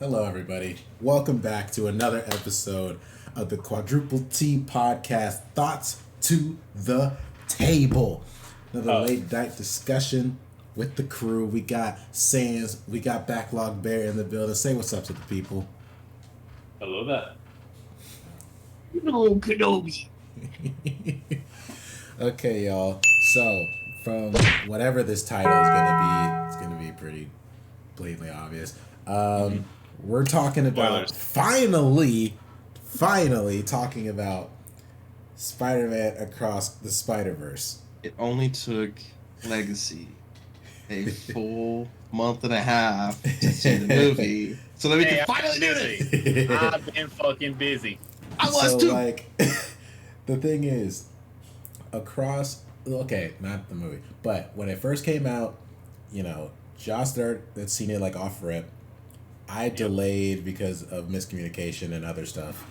Hello, everybody. Welcome back to another episode of the Quadruple T podcast, Thoughts to the Table. Another late night discussion with the crew. We got Sans, we got Backlog Bear in the building. Say what's up to the people. Hello there. No, Kenobi. Okay, y'all. So, from whatever this title is gonna be, it's gonna be pretty blatantly obvious. We're talking about finally talking about Spider-Man Across the Spiderverse. It only took Legacy a full month and a half to see the movie, so that we can finally do it. I've been fucking busy. I was too. Like, the thing is, not the movie, but when it first came out, Josh had seen it like off rip. I delayed because of miscommunication and other stuff,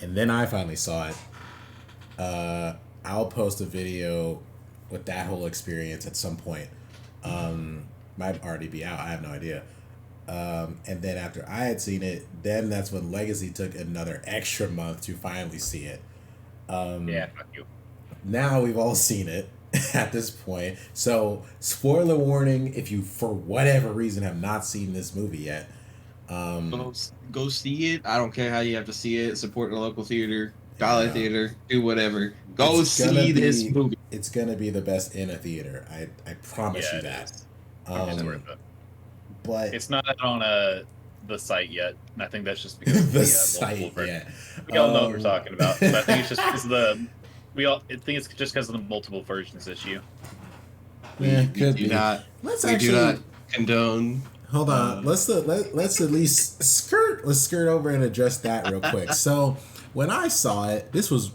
and then I finally saw it. I'll post a video with that whole experience at some point. Might already be out. I have no idea. And then after I had seen it, then that's when Legacy took another extra month to finally see it. Fuck you. Now we've all seen it at this point. So, spoiler warning if you, for whatever reason, have not seen this movie yet. Go see it. I don't care how you have to see it. Support the local theater, dollar theater, do whatever. Go see this movie. It's gonna be the best in a theater. I promise you that. It's worth it. But it's not on the site yet. And I think that's just because the site. Yeah, we all know what we're talking about. But I think it's just because I think it's just because of the multiple versions issue. Yeah, we do not condone. Hold on. Let's at least skirt over and address that real quick. So when I saw it, this was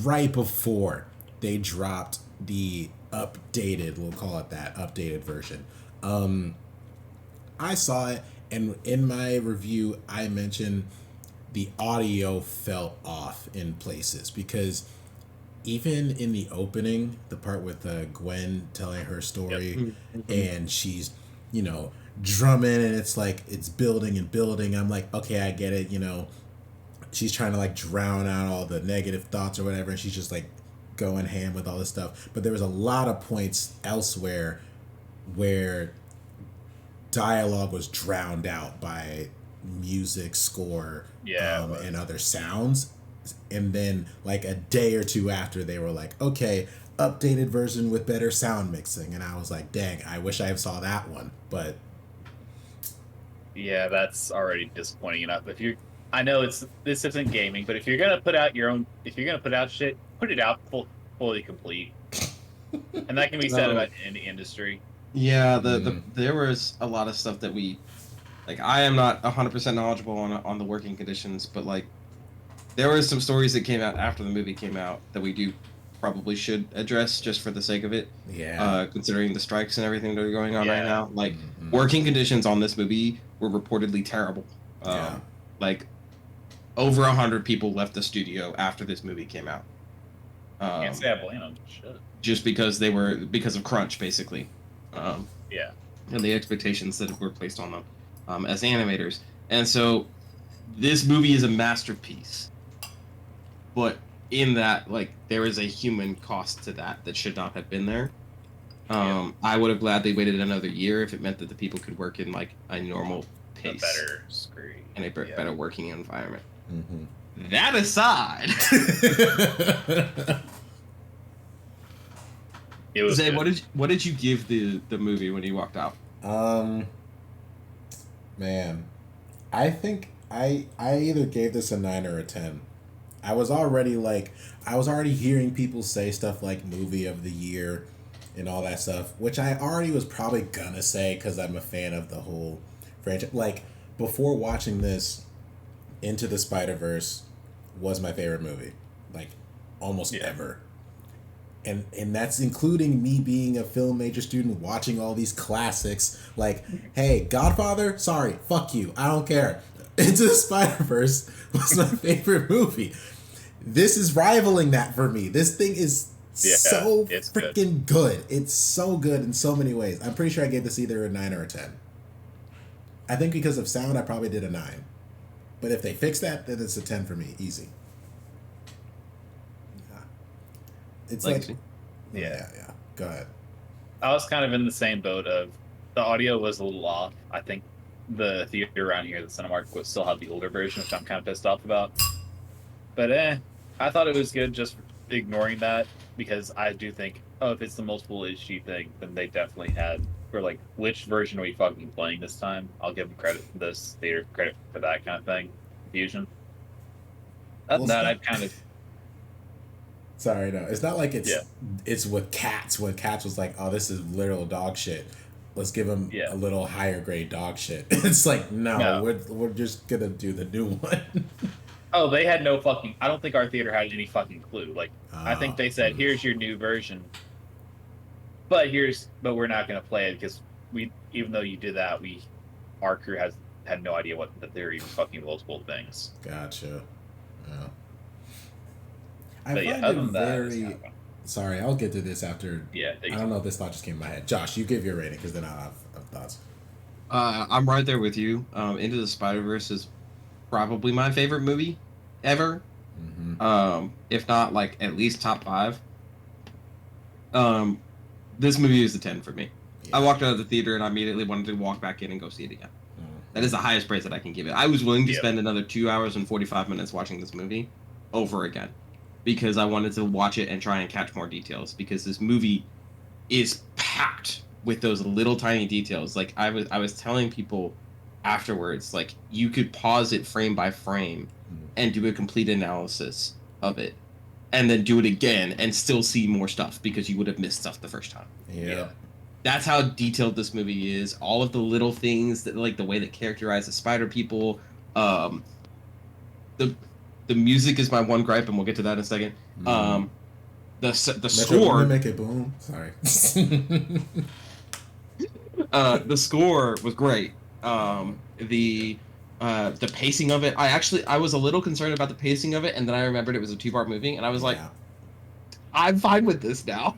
right before they dropped the updated, we'll call it that, updated version. I saw it, and in my review, I mentioned the audio felt off in places because even in the opening, the part with Gwen telling her story, and she's, drumming, and it's like it's building and building. I'm like, okay, I get it. She's trying to like drown out all the negative thoughts or whatever, and she's just like going ham with all this stuff. But there was a lot of points elsewhere where dialogue was drowned out by music, score, and other sounds. And then like a day or two after, they were like, okay, updated version with better sound mixing. And I was like, dang, I wish I saw that one. But yeah, that's already disappointing enough. I know this isn't gaming, but if you're gonna put out shit, put it out fully complete. And that can be said about any industry. Yeah, there was a lot of stuff that I am not 100% knowledgeable on the working conditions, but like there were some stories that came out after the movie came out that we probably should address just for the sake of it. Yeah. Considering the strikes and everything that are going on right now, like working conditions on this movie were reportedly terrible. Like over 100 people left the studio after this movie came out. Can't say I blame them. Shit. Just because because of crunch, basically. And the expectations that were placed on them as animators. And so this movie is a masterpiece. But in that, like, there is a human cost to that should not have been there. I would have gladly waited another year if it meant that the people could work in, like, a normal pace. A better screen. And a better working environment. Mm-hmm. That aside... Zay, what did you give the movie when you walked out? Man, I think I either gave this a 9 or a 10. I was already hearing people say stuff like movie of the year and all that stuff, which I already was probably gonna say because I'm a fan of the whole franchise. Like, before watching this, Into the Spider-Verse was my favorite movie, like almost ever. And that's including me being a film major student, watching all these classics. Like, hey, Godfather, sorry, fuck you, I don't care. Into the Spider-Verse was my favorite movie. This is rivaling that for me. This thing is so freaking good. It's so good in so many ways. I'm pretty sure I gave this either a 9 or a 10. I think because of sound, I probably did a 9. But if they fix that, then it's a 10 for me, easy. Yeah. It's Legacy. like, yeah. Go ahead. I was kind of in the same boat of the audio was a little off. I think the theater around here, the Cinemark, was still had the older version, which I'm kind of pissed off about. But I thought it was good just ignoring that, because I do think, if it's the multiple HD thing, then they definitely had, for like, which version are we fucking playing this time? I'll give them credit for this theater, credit for that kind of thing. Fusion. Other than that, I'd kind of... Sorry, no. It's not like it's with Cats, when Cats was like, oh, this is literal dog shit. Let's give them a little higher grade dog shit. It's like, no. We're just gonna do the new one. Oh, they had no fucking... I don't think our theater had any fucking clue. Like, I think they said, here's your new version, but we're not going to play it, because even though you did that, our crew had no idea that there were even fucking multiple things. Gotcha. Yeah. I find it Sorry, I'll get to this after. Yeah. I don't know if this thought just came in my head. Josh, you give your rating, because then I'll have thoughts. I'm right there with you. Into the Spiderverse is probably my favorite movie ever. Mm-hmm. If not, like, at least top 5. This movie is a 10 for me. Yeah. I walked out of the theater and I immediately wanted to walk back in and go see it again. Mm-hmm. That is the highest praise that I can give it. I was willing to spend another 2 hours and 45 minutes watching this movie over again, because I wanted to watch it and try and catch more details, because this movie is packed with those little tiny details. Like, I was telling people afterwards, like, you could pause it frame by frame and do a complete analysis of it, and then do it again and still see more stuff, because you would have missed stuff the first time. Yeah. That's how detailed this movie is. All of the little things, that, like, the way that characterize the spider people. The music is my one gripe, and we'll get to that in a second. The score... Make it boom. Sorry. The score was great. The pacing of it, I was a little concerned about the pacing of it, and then I remembered it was a 2-part movie, and I was like, I'm fine with this now.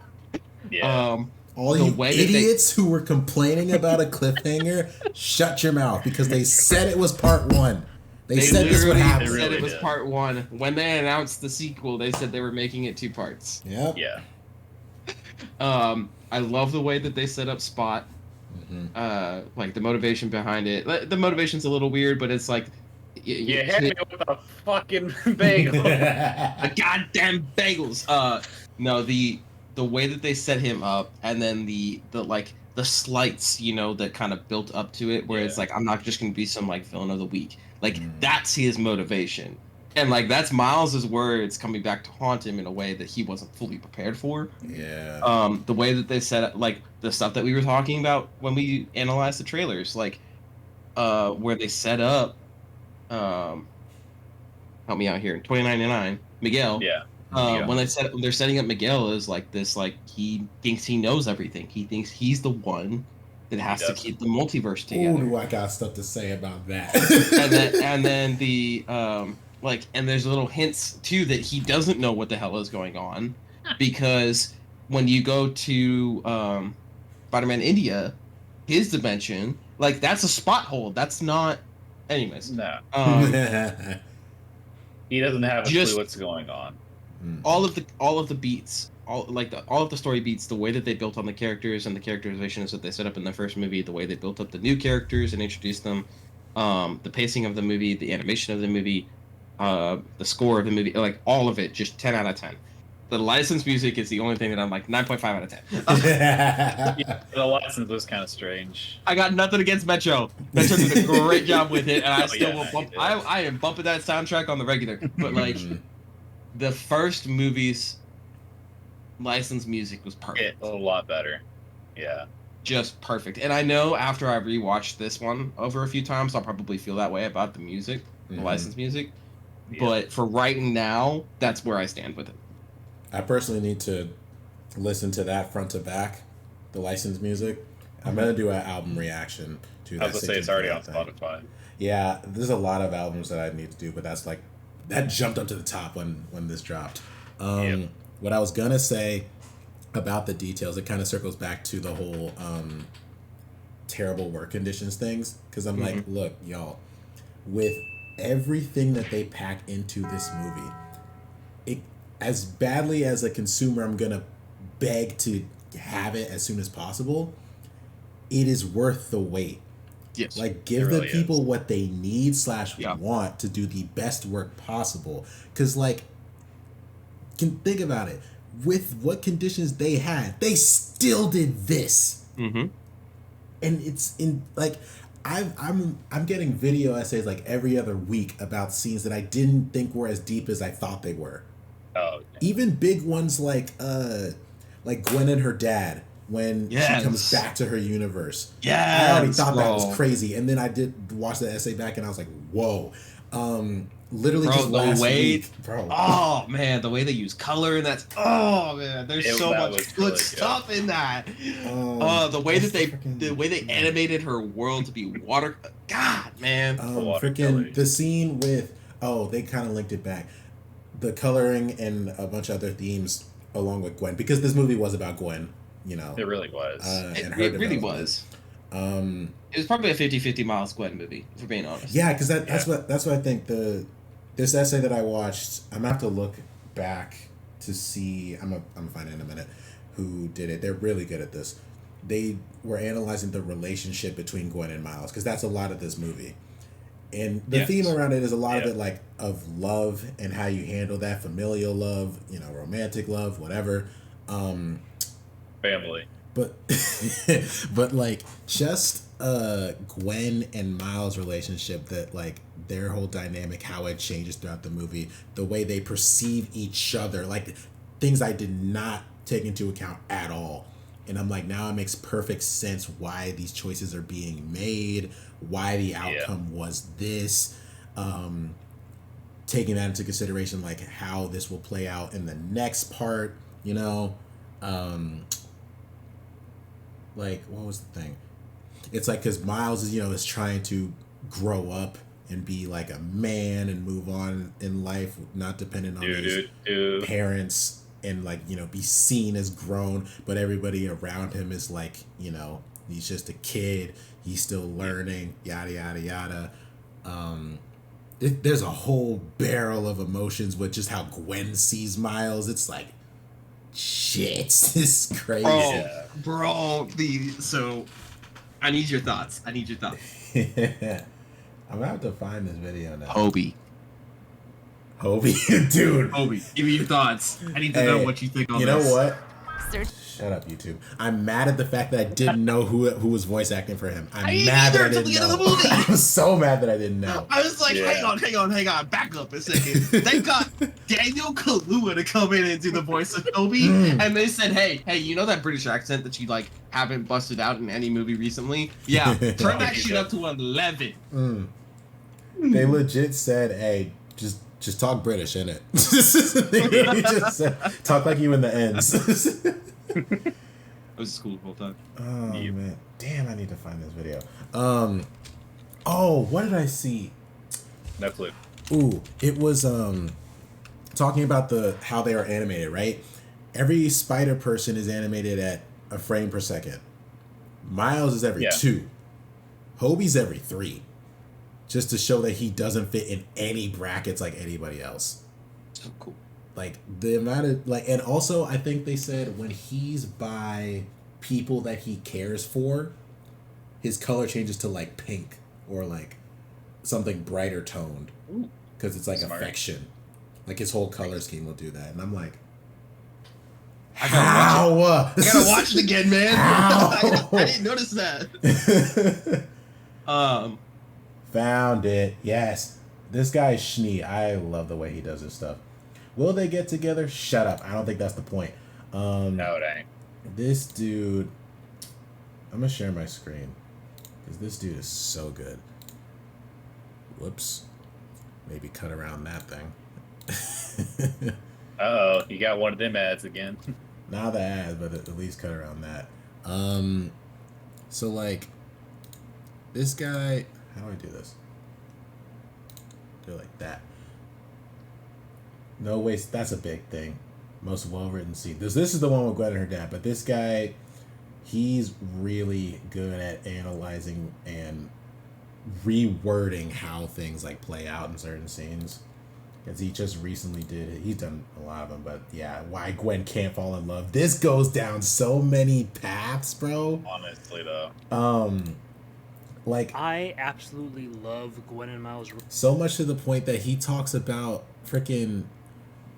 Yeah. All you idiots who were complaining about a cliffhanger, shut your mouth, because they said it was part 1. They said this would happen. They said it was part 1. When they announced the sequel, they said they were making it 2 parts. Yep. Yeah. I love the way that they set up Spot. Mm-hmm. Like, the motivation behind it. The motivation's a little weird, but it's like... You hit me with a fucking bagel. The goddamn bagels! No, the way that they set him up, and then the slights, that kind of built up to it, where it's like, I'm not just gonna be some, like, villain of the week. Like, that's his motivation. And, like, that's Miles's words coming back to haunt him in a way that he wasn't fully prepared for. Yeah. The way that they set up, like, the stuff that we were talking about when we analyzed the trailers, like, where they set up, help me out here, 2999, Miguel. Yeah. When they're setting up Miguel as, like, this, like, he thinks he knows everything. He thinks he's the one that has to keep the multiverse together. Ooh, I got stuff to say about that. and then the and there's little hints too that he doesn't know what the hell is going on, because when you go to Spider-Man India, his dimension, like, that's a spot hole. That's not. Anyways, no. He doesn't have a clue what's going on. All of the beats, all of the story beats, the way that they built on the characters and the characterizations that they set up in the first movie, the way they built up the new characters and introduced them, the pacing of the movie, the animation of the movie, the score of the movie, like, all of it, just 10 out of 10. The licensed music is the only thing that I'm like 9.5 out of 10. Yeah, the license was kind of strange. I got nothing against Metro. Metro did a great job with it, and I still will bump. I am bumping that soundtrack on the regular. But, like, the first movie's licensed music was perfect. A lot better. Yeah. Just perfect. And I know after I rewatched this one over a few times, I'll probably feel that way about the music, the licensed music. Yeah. But for right now, that's where I stand with it. I personally need to listen to that front to back, the licensed music. I'm going to do an album reaction to that. I was going to say it's already on Spotify. Yeah, there's a lot of albums that I need to do, but that's like, that jumped up to the top when this dropped. What I was going to say about the details, it kind of circles back to the whole terrible work conditions things, because I'm like, look, y'all, with everything that they pack into this movie, it, as badly as a consumer I'm gonna beg to have it as soon as possible, it is worth the wait. Yes. Like, give really the people is. what they need / want to do the best work possible. Because, like, can think about it. With what conditions they had, they still did this. Mm-hmm. And it's in, like, I'm getting video essays like every other week about scenes that I didn't think were as deep as I thought they were. Oh, Even big ones like Gwen and her dad when she comes back to her universe. Yeah, I already thought that was crazy, and then I did watch the essay back, and I was like, "Whoa!" Literally, just last week, bro. Oh man, the way they use color and that's there's so much good really stuff in that. The way that the way they animated her world to be water. God, man. Freaking the scene with they kind of linked it back. The coloring and a bunch of other themes along with Gwen, because this movie was about Gwen, you know. It really was. It really was. It was probably a 50-50 Miles Gwen movie, if we're being honest. Yeah, because that's what I think. This essay that I watched, I'm gonna have to look back to see. I'm gonna find it in a minute. Who did it? They're really good at this. They were analyzing the relationship between Gwen and Miles, because that's a lot of this movie. And the theme around it is a lot of it, like, of love and how you handle that, familial love, you know, romantic love, whatever. Family. But but like, just Gwen and Miles' relationship, that, like, their whole dynamic, how it changes throughout the movie, the way they perceive each other, like, things I did not take into account at all. And I'm like, now it makes perfect sense why these choices are being made, why the outcome was this. Taking that into consideration, like, how this will play out in the next part, you know. Like, what was the thing? It's like, because Miles is trying to grow up and be like a man and move on in life, not dependent on his parents, and, like, be seen as grown, but everybody around him is like, he's just a kid, he's still learning, yada yada yada. There's a whole barrel of emotions with just how Gwen sees Miles. It's like, shit, this is crazy. Bro, so I need your thoughts. I'm gonna have to find this video now. Hobie, dude. Hobie, give me your thoughts. I need to know what you think on this. You know what? Shut up, YouTube. I'm mad at the fact that I didn't know who was voice acting for him. I'm mad that I didn't know. I'm so mad that I didn't know. I was like, hang on, back up a second. They got Daniel Kaluuya to come in and do the voice of Toby, and they said, hey, you know that British accent that you, like, haven't busted out in any movie recently? Yeah, turn that shit up to 11. They legit said, hey, just talk British, innit? They really just said, talk like you in the ends. I was school the whole time. Oh, man. Damn, I need to find this video. What did I see? Netflix. Ooh, it was talking about how they are animated, right? Every spider person is animated at a frame per second. Miles is every 2. Hobie's every 3. Just to show that he doesn't fit in any brackets like anybody else. So cool. Like, the amount of, like, and also I think they said when he's by people that he cares for, his color changes to, like, pink or, like, something brighter toned. Because it's like affection. Like, his whole color scheme will do that. And I'm like, how? I gotta watch it again, man. I didn't notice that. Found it. Yes. This guy's Schnee. I love the way he does his stuff. Will they get together? Shut up. I don't think that's the point. No, it ain't. This dude... I'm going to share my screen. Because this dude is so good. Whoops. Maybe cut around that thing. Uh-oh. You got one of them ads again. Not the ads, but at least cut around that. So, like... This guy... How do I do this? Do it like that. No waste. That's a big thing. Most well-written scene. This is the one with Gwen and her dad. But this guy, he's really good at analyzing and rewording how things like play out in certain scenes. Because he just recently he's done a lot of them, but yeah, why Gwen can't fall in love. This goes down so many paths, bro. Honestly, though. Like, I absolutely love Gwen and Miles. So much to the point that he talks about freaking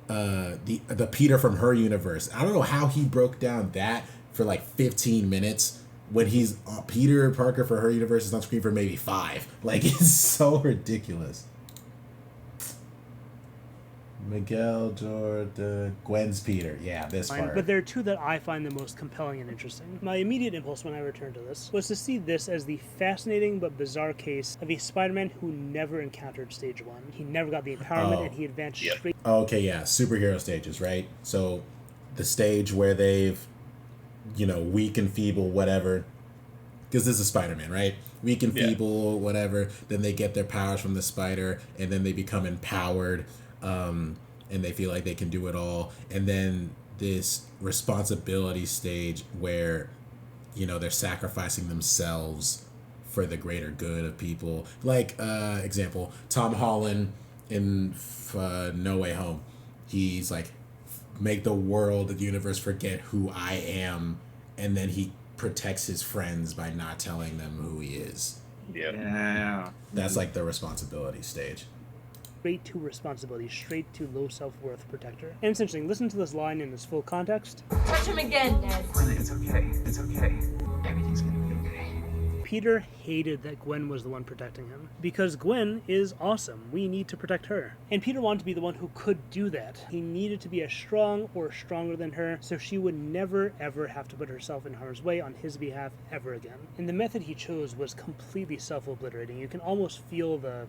the Peter from her universe. I don't know how he broke down that for like 15 minutes when he's Peter Parker for her universe is on screen for maybe 5. Like, it's so ridiculous. Miguel Jordan, Gwen's Peter. Yeah, this part. But there are two that I find the most compelling and interesting. My immediate impulse when I returned to this was to see this as the fascinating but bizarre case of a Spider-Man who never encountered Stage 1. He never got the empowerment, and he advanced straight... Okay, yeah, superhero stages, right? So, the stage where they've, weak and feeble, whatever, because this is Spider-Man, right? Weak and feeble, whatever, then they get their powers from the spider, and then they become empowered, and they feel like they can do it all. And then this responsibility stage where, they're sacrificing themselves for the greater good of people. Like, example, Tom Holland in No Way Home. He's like, make the world, the universe forget who I am, and then he protects his friends by not telling them who he is. Yeah. That's like the responsibility stage. Straight to responsibility, straight to low self-worth protector. And it's interesting, listen to this line in its full context. Touch him again, Ned. It's okay. It's okay. Everything's gonna be okay. Peter hated that Gwen was the one protecting him, because Gwen is awesome. We need to protect her. And Peter wanted to be the one who could do that. He needed to be as strong or stronger than her, so she would never ever have to put herself in harm's way on his behalf ever again. And the method he chose was completely self-obliterating. You can almost feel the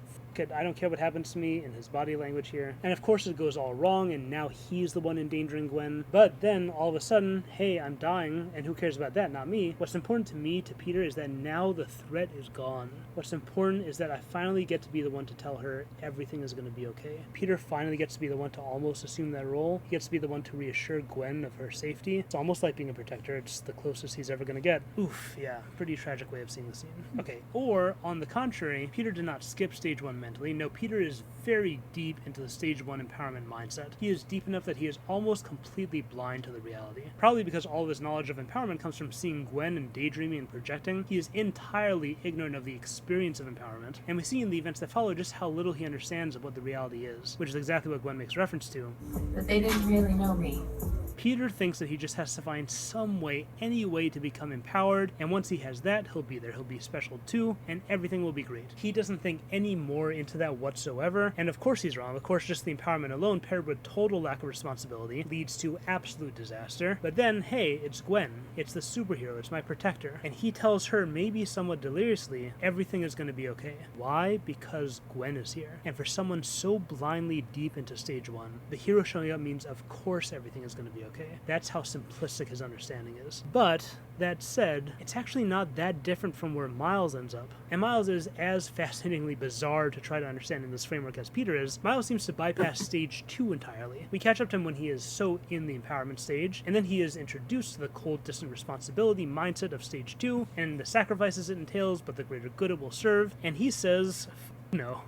I don't care what happens to me in his body language here. And of course it goes all wrong, and now he's the one endangering Gwen. But then all of a sudden, hey, I'm dying, and who cares about that? Not me. What's important to me, to Peter, is that now the threat is gone. What's important is that I finally get to be the one to tell her everything is going to be okay. Peter finally gets to be the one to almost assume that role. He gets to be the one to reassure Gwen of her safety. It's almost like being a protector. It's the closest he's ever going to get. Oof, yeah, pretty tragic way of seeing the scene. Okay, or on the contrary, Peter did not skip stage 1 mentally. No, Peter is very deep into the stage 1 empowerment mindset. He is deep enough that he is almost completely blind to the reality. Probably because all of his knowledge of empowerment comes from seeing Gwen and daydreaming and projecting. He is entirely ignorant of the experience of empowerment, and we see in the events that follow just how little he understands of what the reality is, which is exactly what Gwen makes reference to. But they didn't really know me. Peter thinks that he just has to find some way, any way to become empowered, and once he has that, he'll be there. He'll be special too, and everything will be great. He doesn't think any more into that whatsoever, and of course he's wrong. Of course, just the empowerment alone, paired with total lack of responsibility, leads to absolute disaster. But then, hey, it's Gwen. It's the superhero. It's my protector. And he tells her, maybe somewhat deliriously, everything is going to be okay. Why? Because Gwen is here. And for someone so blindly deep into stage 1, the hero showing up means of course everything is going to be okay. That's how simplistic his understanding is. But that said, it's actually not that different from where Miles ends up. And Miles is as fascinatingly bizarre to try to understand in this framework as Peter is. Miles seems to bypass stage 2 entirely. We catch up to him when he is so in the empowerment stage, and then he is introduced to the cold, distant responsibility mindset of stage 2, and the sacrifices it entails, but the greater good it will serve, and he says, no.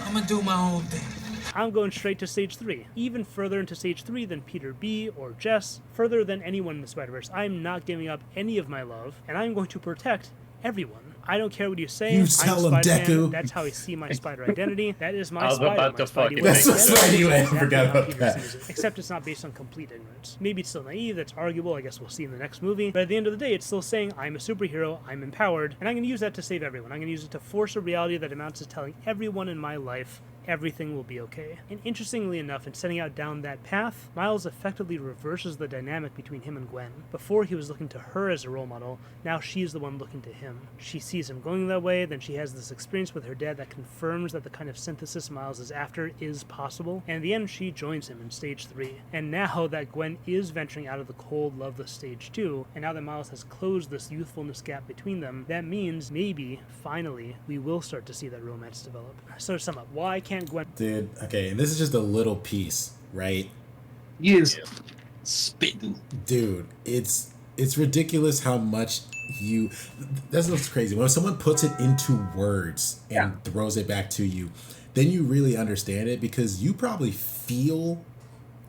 I'm gonna do my own thing. I'm going straight to stage 3. Even further into stage 3 than Peter B. or Jess, further than anyone in the Spider-Verse. I'm not giving up any of my love, and I'm going to protect everyone. I don't care what you say. You tell him, Deku. That's how I see my spider identity. That is my I was spider. about My to fucking Spidey That's way. what Spidey way. I Exactly forgot how about Peter that. sees it. Except it's not based on complete ignorance. Maybe it's still naive. That's arguable. I guess we'll see in the next movie. But at the end of the day, it's still saying I'm a superhero. I'm empowered, and I'm going to use that to save everyone. I'm going to use it to force a reality that amounts to telling everyone in my life everything will be okay. And interestingly enough, in setting out down that path, Miles effectively reverses the dynamic between him and Gwen. Before, he was looking to her as a role model. Now she's the one looking to him. She sees him going that way, then she has this experience with her dad that confirms that the kind of synthesis Miles is after is possible. And in the end, she joins him in stage 3. And now that Gwen is venturing out of the cold, loveless stage 2, and now that Miles has closed this youthfulness gap between them, that means maybe, finally, we will start to see that romance develop. So to sum up, why can't Gwen... Dude, okay, and this is just a little piece, right? He is spitting. Dude, it's it's ridiculous how much you. That's what's crazy. When someone puts it into words and throws it back to you, then you really understand it because you probably feel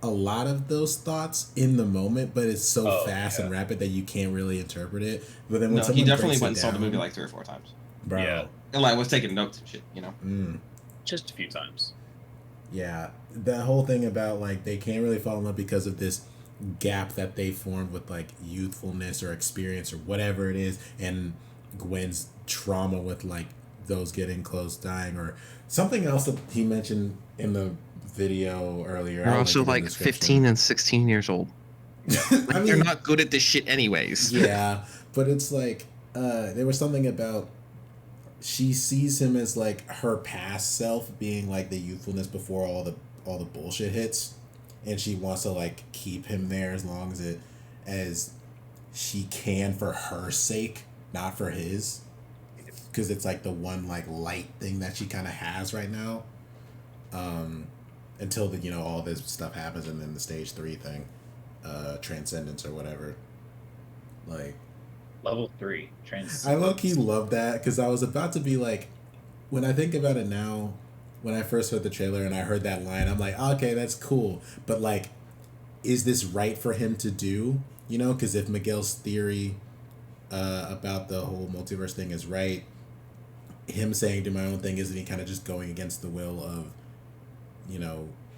a lot of those thoughts in the moment, but it's so fast and rapid that you can't really interpret it. But then when someone he definitely breaks went and it saw the down, movie like 3 or 4 times. bro. Yeah. And like was taking notes and shit, you know. Just a few times. Yeah, that whole thing about like they can't really fall in love because of this gap that they formed with like youthfulness or experience or whatever it is, and Gwen's trauma with like those getting close dying or something else that he mentioned in the video earlier. They're also like 15 and 16 years old. Like, they're not good at this shit anyways. Yeah, but it's like there was something about she sees him as like her past self being like the youthfulness before all the bullshit hits, and she wants to like keep him there as long as she can for her sake, not for his, because it's like the one like light thing that she kind of has right now, until the all this stuff happens and then the stage 3 thing, transcendence or whatever, like. Level 3. I low-key love that because I was about to be like, when I think about it now, when I first heard the trailer and I heard that line, I'm like, okay, that's cool. But like, is this right for him to do? Because if Miguel's theory about the whole multiverse thing is right, him saying do my own thing, isn't he kind of just going against the will of,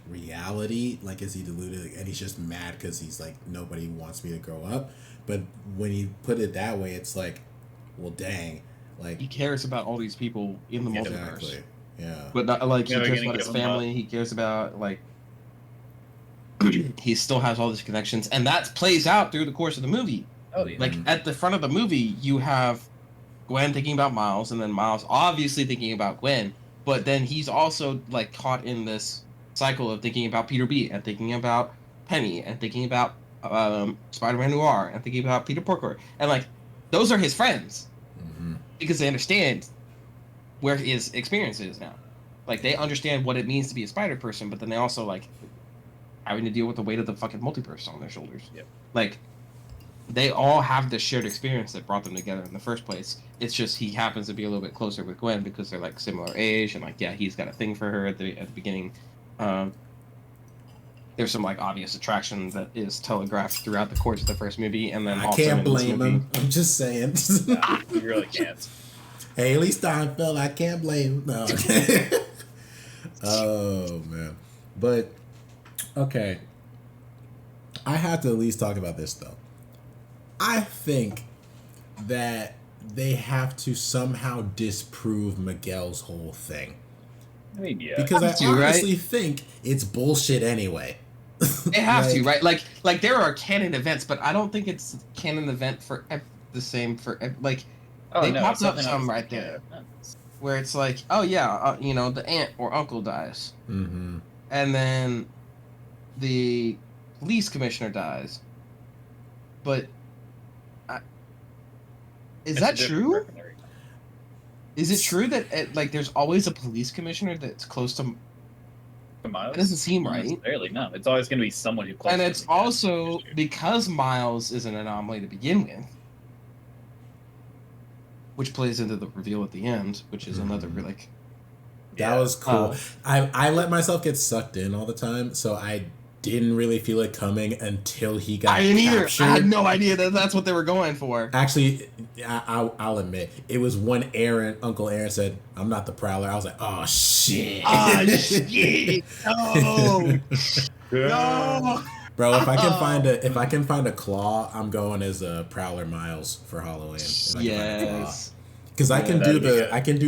reality? Like, is he deluded? And he's just mad because he's like, nobody wants me to grow up. But when you put it that way, it's like, well, dang, like He cares about all these people in the multiverse. exactly, yeah. But not like he Yeah, they're cares gonna about his give him family. He cares about like he still has all these connections, and that plays out through the course of the movie. Oh yeah. Like at the front of the movie, you have Gwen thinking about Miles, and then Miles obviously thinking about Gwen. But then he's also like caught in this cycle of thinking about Peter B and thinking about Penny and thinking about Spider-Man Noir and thinking about Peter Porker, and like those are his friends because they understand where his experience is now. Like they understand what it means to be a spider person, but then they also like having to deal with the weight of the fucking multiverse on their shoulders. Yep. Like they all have this shared experience that brought them together in the first place. It's just he happens to be a little bit closer with Gwen because they're like similar age, and like he's got a thing for her at the beginning. There's some like obvious attraction that is telegraphed throughout the course of the first movie, and then I also can't in this blame movie, him. I'm just saying. Nah, you really can't. Haley Steinfeld, I can't blame him. No. Oh man, but okay. I have to at least talk about this though. I think that they have to somehow disprove Miguel's whole thing. I mean, yeah. Because I to, right? honestly think it's bullshit anyway. They have to, right? Like there are canon events, but I don't think it's canon event for the same for like. They popped up some right there where it's like, oh yeah, the aunt or uncle dies, Mm-hmm. and then the police commissioner dies. But is that true? Is it true that like there's always a police commissioner that's close to? Miles? It doesn't seem right. Necessarily, no. It's always going to be someone who. And it's also because Miles is an anomaly to begin with, which plays into the reveal at the end, which is another like. That was cool. I let myself get sucked in all the time, so I didn't really feel it coming until he got captured. I had no idea that that's what they were going for. Actually, I'll admit, it was when Uncle Aaron said, "I'm not the Prowler." I was like, "Oh shit!" Oh shit! No, no. Bro, if I can find a claw, I'm going as a Prowler Miles for Halloween. Yes. Because I can do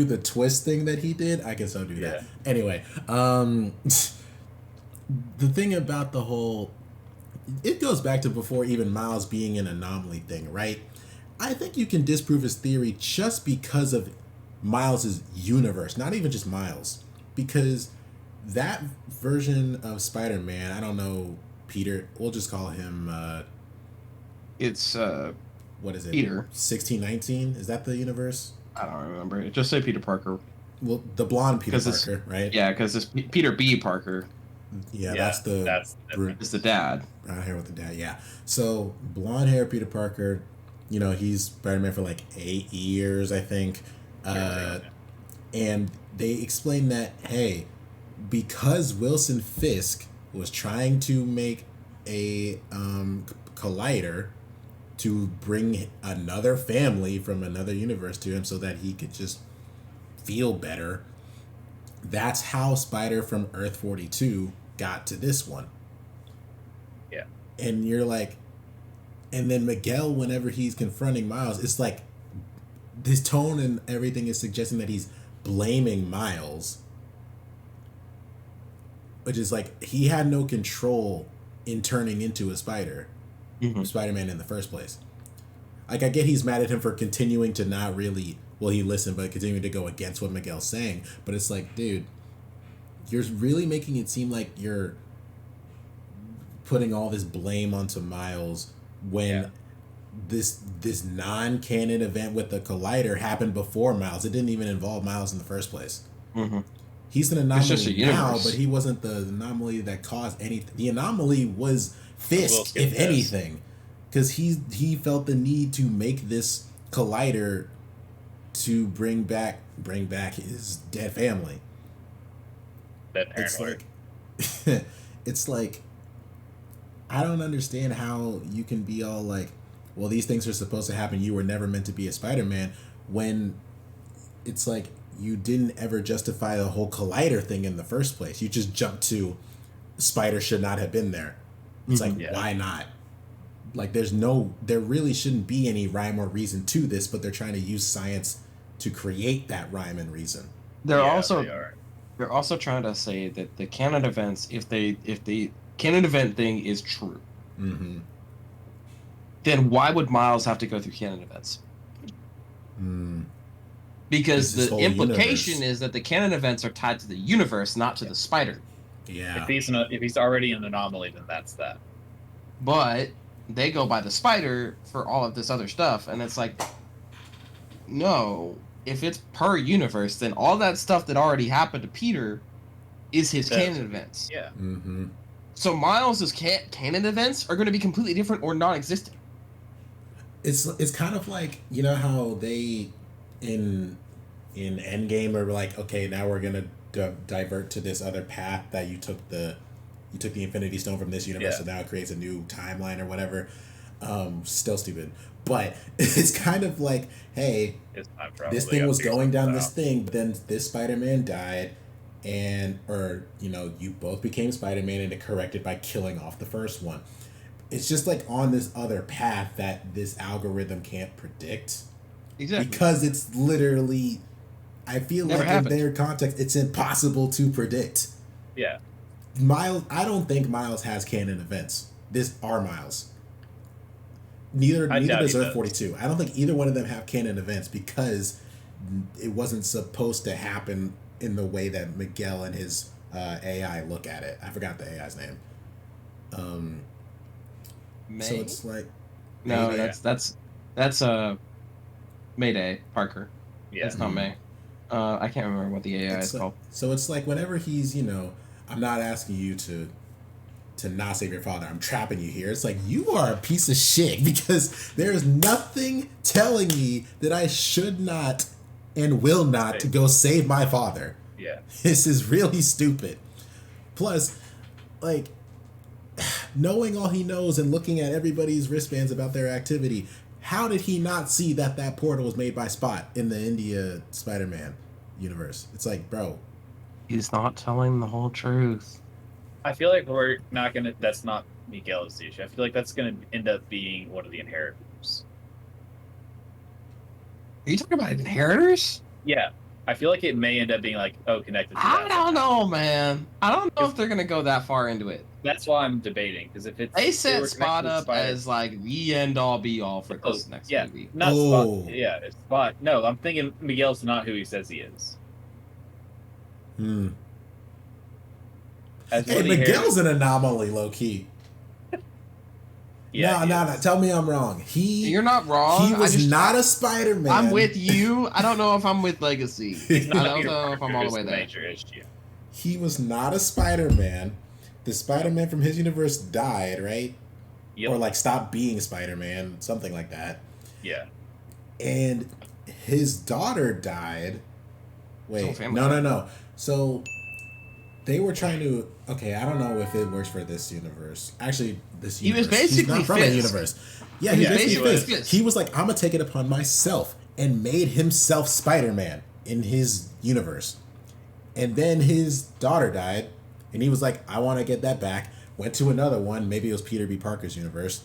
the twist thing that he did. I can still do that. Anyway, the thing about the whole, it goes back to before even Miles being an anomaly thing, right? I think you can disprove his theory just because of Miles's universe, not even just Miles, because that version of Spider-Man, I don't know, Peter, we'll just call him It's what is it? Peter. 1619? Is that the universe? I don't remember. Just say Peter Parker. Well, the blonde Peter Parker, right? Yeah, because it's Peter B. Parker. Yeah, that's the It's the dad. Brown hair with the dad. Yeah. So blonde hair Peter Parker, he's Spider-Man for like 8 years, I think. And they explain that, hey, because Wilson Fisk was trying to make a collider to bring another family from another universe to him so that he could just feel better, that's how Spider from Earth 42 got to this one. Yeah. And you're like, and then Miguel, whenever he's confronting Miles, it's like his tone and everything is suggesting that he's blaming Miles, which is like he had no control in turning into a Spider-Man in the first place. Like, I get he's mad at him for continuing to not really, well, he listened, but continuing to go against what Miguel's saying. But it's like, dude, you're really making it seem like you're putting all this blame onto Miles when this non-canon event with the collider happened before Miles. It didn't even involve Miles in the first place. He's an anomaly now, but he wasn't the anomaly that caused anything. The anomaly was Fisk, if anything, because he felt the need to make this collider to bring back his dead family. It's like I don't understand how you can be all like, well, these things are supposed to happen. You were never meant to be a Spider-Man, when it's like you didn't ever justify the whole collider thing in the first place. You just jumped to Spider should not have been there. It's like, why not? Like, there really shouldn't be any rhyme or reason to this, but they're trying to use science to create that rhyme and reason. They're also trying to say that the canon events, if the canon event thing is true, then why would Miles have to go through canon events? Because the implication is that the canon events are tied to the universe, not to the Spider. Yeah. If he's already an anomaly, then that's that. But they go by the Spider for all of this other stuff, and it's like, no, if it's per universe, then all that stuff that already happened to Peter is his canon events. Yeah. So Miles' canon events are going to be completely different or non-existent. It's kind of like, you know how they in Endgame are like, okay, now we're gonna divert to this other path that you took the Infinity Stone from this universe, so now it creates a new timeline or whatever. Still stupid, but it's kind of like, hey, this thing was going down this thing, but then this Spider-Man died, or you both became Spider-Man, and it corrected by killing off the first one. It's just like on this other path that this algorithm can't predict. Exactly. Because it's literally, I feel never like happened. In their context, it's impossible to predict. Yeah. Miles, I don't think Miles has canon events. This are Miles. Neither does Earth 42. I don't think either one of them have canon events because it wasn't supposed to happen in the way that Miguel and his AI look at it. I forgot the AI's name. May? So it's like, no, that's Mayday Parker. Yeah, it's not May. I can't remember what the AI is called. So it's like whenever he's, I'm not asking you to not save your father. I'm trapping you here. It's like, you are a piece of shit because there is nothing telling me that I should not and will not to go save my father. Yeah. This is really stupid. Plus, like, knowing all he knows and looking at everybody's wristbands about their activity, how did he not see that portal was made by Spot in the India Spider-Man universe? It's like, bro. He's not telling the whole truth. I feel like that's not Miguel's issue. I feel like that's gonna end up being one of the inheritors. Are you talking about inheritors? Yeah. I feel like it may end up being like, connected to I don't know, man. I don't know if they're gonna go that far into it. That's why I'm debating, because if it's they set Spot up as like the end all be all for this next movie. Not Spot. Yeah, it's Spot. No, I'm thinking Miguel's not who he says he is. Hey, Miguel's an anomaly, low key. Yeah, no. Tell me I'm wrong. You're not wrong. He was not a Spider-Man. I'm with you. I don't know if I'm with Legacy. I don't know if I'm all the way there. He was not a Spider-Man. the Spider-Man from his universe died, right? Yep. Or like stopped being Spider-Man, something like that. Yeah. And his daughter died. Wait, family. no. So they were trying to. Okay, I don't know if it works for this universe. Actually, this He was universe. He's basically not from a Fisk. universe. Yeah, he Yeah, basically he was. Fisk. He was like, I'm gonna take it upon myself, and made himself Spider-Man in his universe. And then his daughter died, and he was like, I want to get that back. Went to another one, maybe it was Peter B. Parker's universe,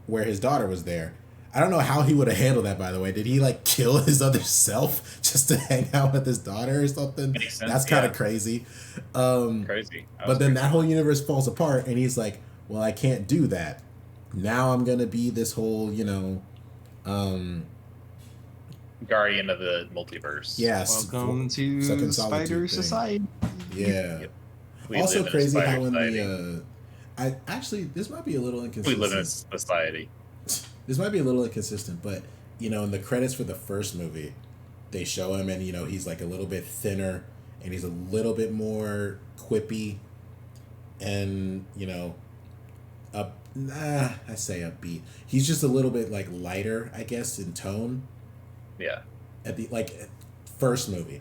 where his daughter was there. I don't know how he would have handled that, by the way. Did he like kill his other self just to hang out with his daughter or something? Makes sense, That's kind of yeah. crazy. Crazy. But then that whole universe falls apart, and he's like, well, I can't do that. Now I'm going to be this whole, Guardian of the multiverse. yes. Welcome to second solitude Spider thing. Society. Yeah. Yep. We Also live in a crazy spider how in society. this might be a little We inconsistent. live in a society. This might be a little inconsistent, but in the credits for the first movie, they show him, and he's like a little bit thinner, and he's a little bit more quippy, and I say upbeat. He's just a little bit like lighter, I guess, in tone Yeah. at the first movie,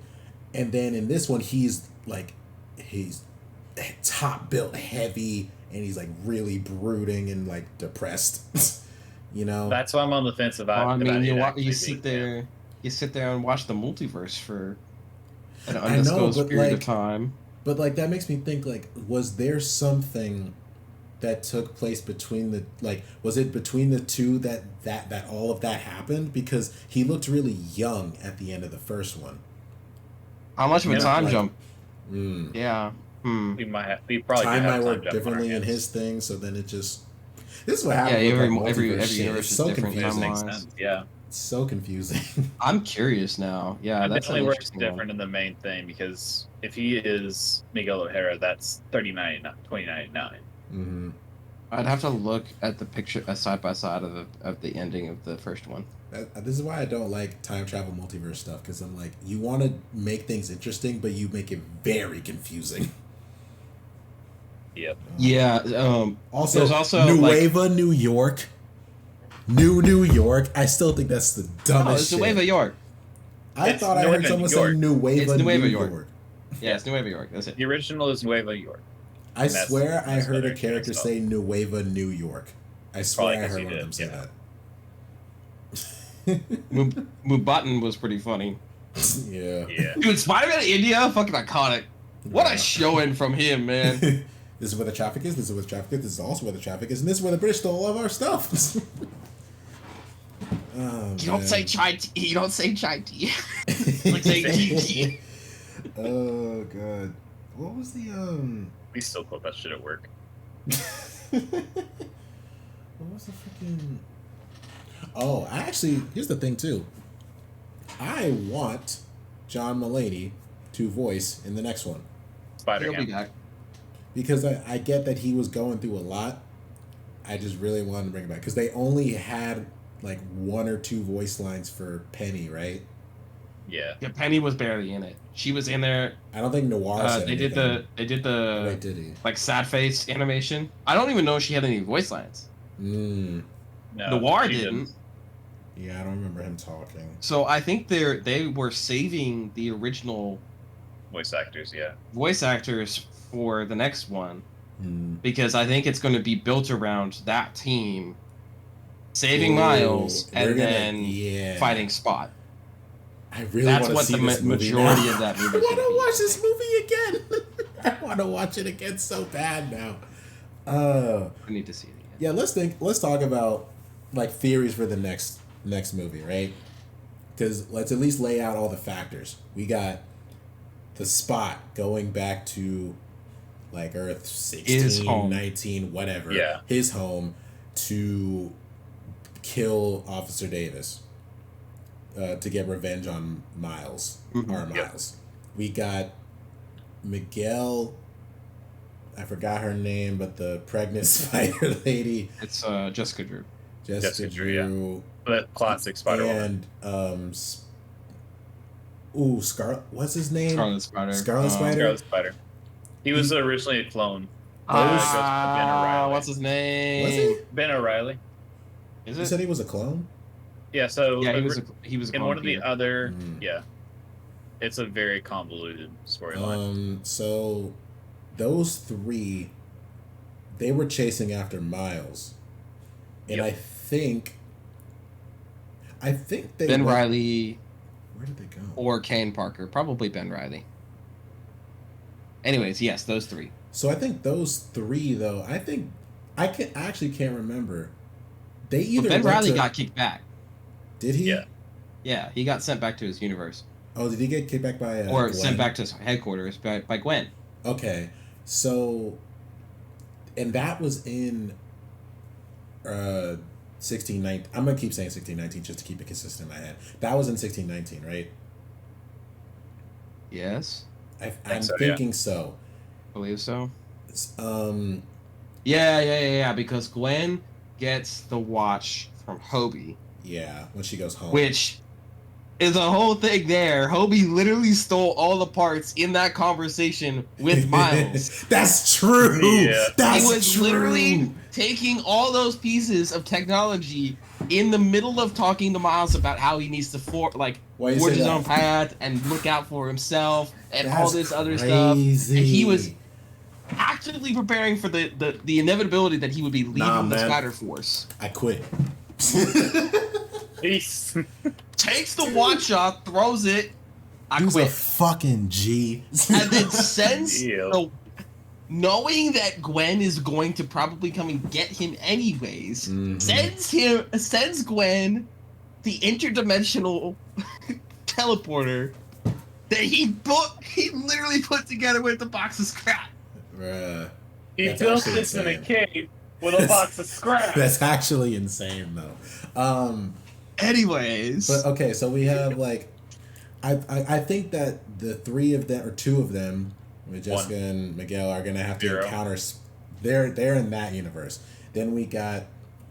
and then in this one he's top built, heavy, and he's like really brooding and like depressed. That's why I'm on the fence about. I mean, about it you actually sit being there, you sit there and watch the multiverse for an I know, undisclosed but, period of like, time. But like that makes me think, like, was there something that took place between was it between the two that all of that happened? Because he looked really young at the end of the first one. How much of a Yeah, time like- jump? Mm. Yeah. We probably Time could might have work time jump on our differently in hands. his thing, so then it just. This is what Yeah, happens. every with, like, every multiverse shit. universe It's is so different. confusing. Makes timelines. sense. Yeah. It's so confusing. I'm curious now. Yeah, It that's definitely an works interesting one. different in the main thing, because if he is Miguel O'Hara, that's 2099. Mm-hmm. I'd have to look at the picture side by side of the ending of the first one. This is why I don't like time travel multiverse stuff, because I'm like, you want to make things interesting, but you make it very confusing. Yep. Yeah. Also, There's also, Nueva New York. New York. I still think that's the No, dumbest it's shit. Nueva York. I It's thought I heard Nueva someone York. say Nueva It's Nueva New York. York. Yeah, it's Nueva York. That's it. The original is Nueva York. I And that's- swear I that's heard what a they're character doing, say Nueva New York. I swear Probably I 'cause heard you one of them did, say yeah. that. Mubutton was pretty funny. Yeah. Yeah. Dude, Spider-Man India, fucking iconic. What Yeah. a showing from him, man. This is where the traffic is. This is where the traffic is. This is also where the traffic is. And this is where the British stole all of our stuff. Oh, You don't man. say chai tea. You don't say chai tea. Like saying tea. Oh god. What was the We still quote that shit at work. What was the freaking? Oh, here's the thing too. I want John Mulaney to voice in the next one, Spider He'll be Man. back. because I get that he was going through a lot. I just really wanted to bring it back because they only had like one or two voice lines for Penny, right? Yeah. Yeah, Penny was barely in it. She was in there. I don't think Noir said They did anything. the Wait, did he? like sad face animation. I don't even know if she had any voice lines. Mm. No, Noir she didn't. Yeah, I don't remember him talking. So I think they were saving the original Voice actors, yeah. voice actors for the next one Mm. because I think it's going to be built around that team saving Ooh, Miles we're and gonna- then yeah. fighting Spot. I really That's want to what see the this movie majority now. of that movie I want should to be. watch this movie again. I want to watch it again so bad now. I need to see it again. Yeah, let's talk about like theories for the next movie, right? Because let's at least lay out all the factors. We got the Spot going back to like Earth His 16, home. 19, whatever. Yeah. His home to kill Officer Davis. To get revenge on Miles. Mhm. Or Miles. We got Miguel. I forgot her name, but the pregnant spider lady. It's Jessica Drew. Jessica Drew, yeah. Drew. The classic Spider-Woman. And what's his name? Scarlet Spider. Scarlet Spider? Scarlet Spider. He was originally a clone. Ben O'Reilly. What's his name? Was he? Ben O'Reilly. Is You it? said he was a clone? Yeah, so Yeah, he was a in one of the clone other. Mm. Yeah, it's a very convoluted storyline. So those three, they were chasing after Miles, and Yep. I think they Ben went- Riley Where did they go? or Kane Parker. Probably Ben Riley. Anyways, yes, those three. So I think those three, though. I actually can't remember. They either But Ben went Riley to- got kicked back. Did he? Yeah. Yeah, he got sent back to his universe. Oh, did he get kicked back by Or Gwen? sent back to his headquarters by Gwen. Okay, so, and that was in 1619. I'm gonna keep saying 1619 just to keep it consistent in my head. That was in 1619, right? Yes, I'm so, yeah. thinking so. believe so. Um, Yeah, because Gwen gets the watch from Hobie, yeah, when she goes home. which is a whole thing there. Hobie literally stole all the parts in that conversation with Miles. That's true. Yeah. That's He was true. literally taking all those pieces of technology in the middle of talking to Miles about how he needs to Why you forge say his that? own path and look out for himself and all That's this other stuff. crazy. And he was actively preparing for the inevitability that he would be leaving Nah, the man. Spider Force. I quit. Peace. Takes the watch off, throws it. I He was a quit. fucking G. And then sends Ew. knowing that Gwen is going to probably come and get him anyways, Mhm. sends Gwen the interdimensional teleporter that he literally put together with the box of scrap. Bruh. He That's built actually this in a insane. cave with a box of scrap. That's actually insane, though. Anyways, But okay, so we have like, I think that the three of them or two of them, with Jessica and Miguel, are gonna have to Zero. encounter. They're in that universe. Then we got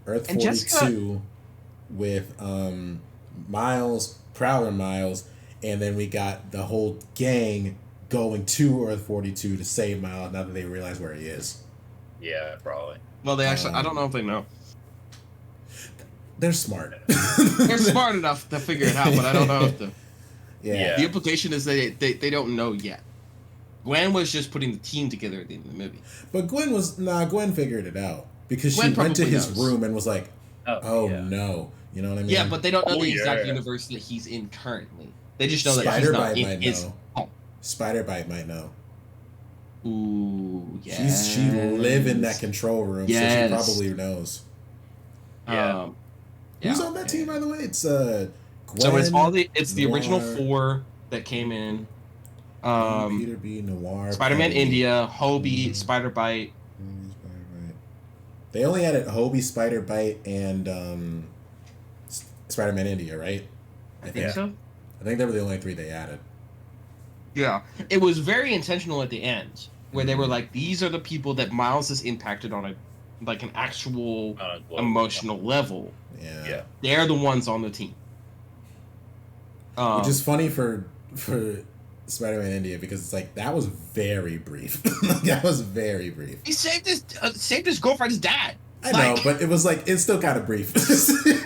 Earth And 42 Jessica- with Miles, Prowler Miles, and then we got the whole gang going to Earth 42 to save Miles. Now that they realize where he is, Yeah, probably. well, they actually, I don't know if they know. they're smart. They're smart enough to figure it out, but I don't know if the Yeah. the implication is they don't know yet. Gwen was just putting the team together at the end of the movie. But Gwen figured it out because Gwen she went to probably his knows. room and was like, "Oh yeah. no," you know what I mean? Yeah, but they don't know Oh, the exact yeah. universe that he's in currently. They just know that he's not Spider-Bite in might his know. home. Spider-Bite might know. Ooh, yeah. She live in that control room, Yes. so she probably knows. Yeah. Who's yeah. on that team, by the way? It's Gwen. So it's the original Noir, 4 that came in. Peter B. Noir. Spider-Man Penny, India, Hobie, Mhm. Spider-Bite. Spider-Bite. They only added Hobie, Spider-Bite, and Spider-Man India, right? I think. Yeah. So? I think they were the only 3 they added. Yeah. It was very intentional at the end, where they were like, these are the people that Miles has impacted on an actual emotional level. Yeah. Yeah. They're the ones on the team. Which is funny for Spider-Man India because it's like that was very brief. That was very brief. He saved his girlfriend's dad. I know, but it was like it's still kind of brief.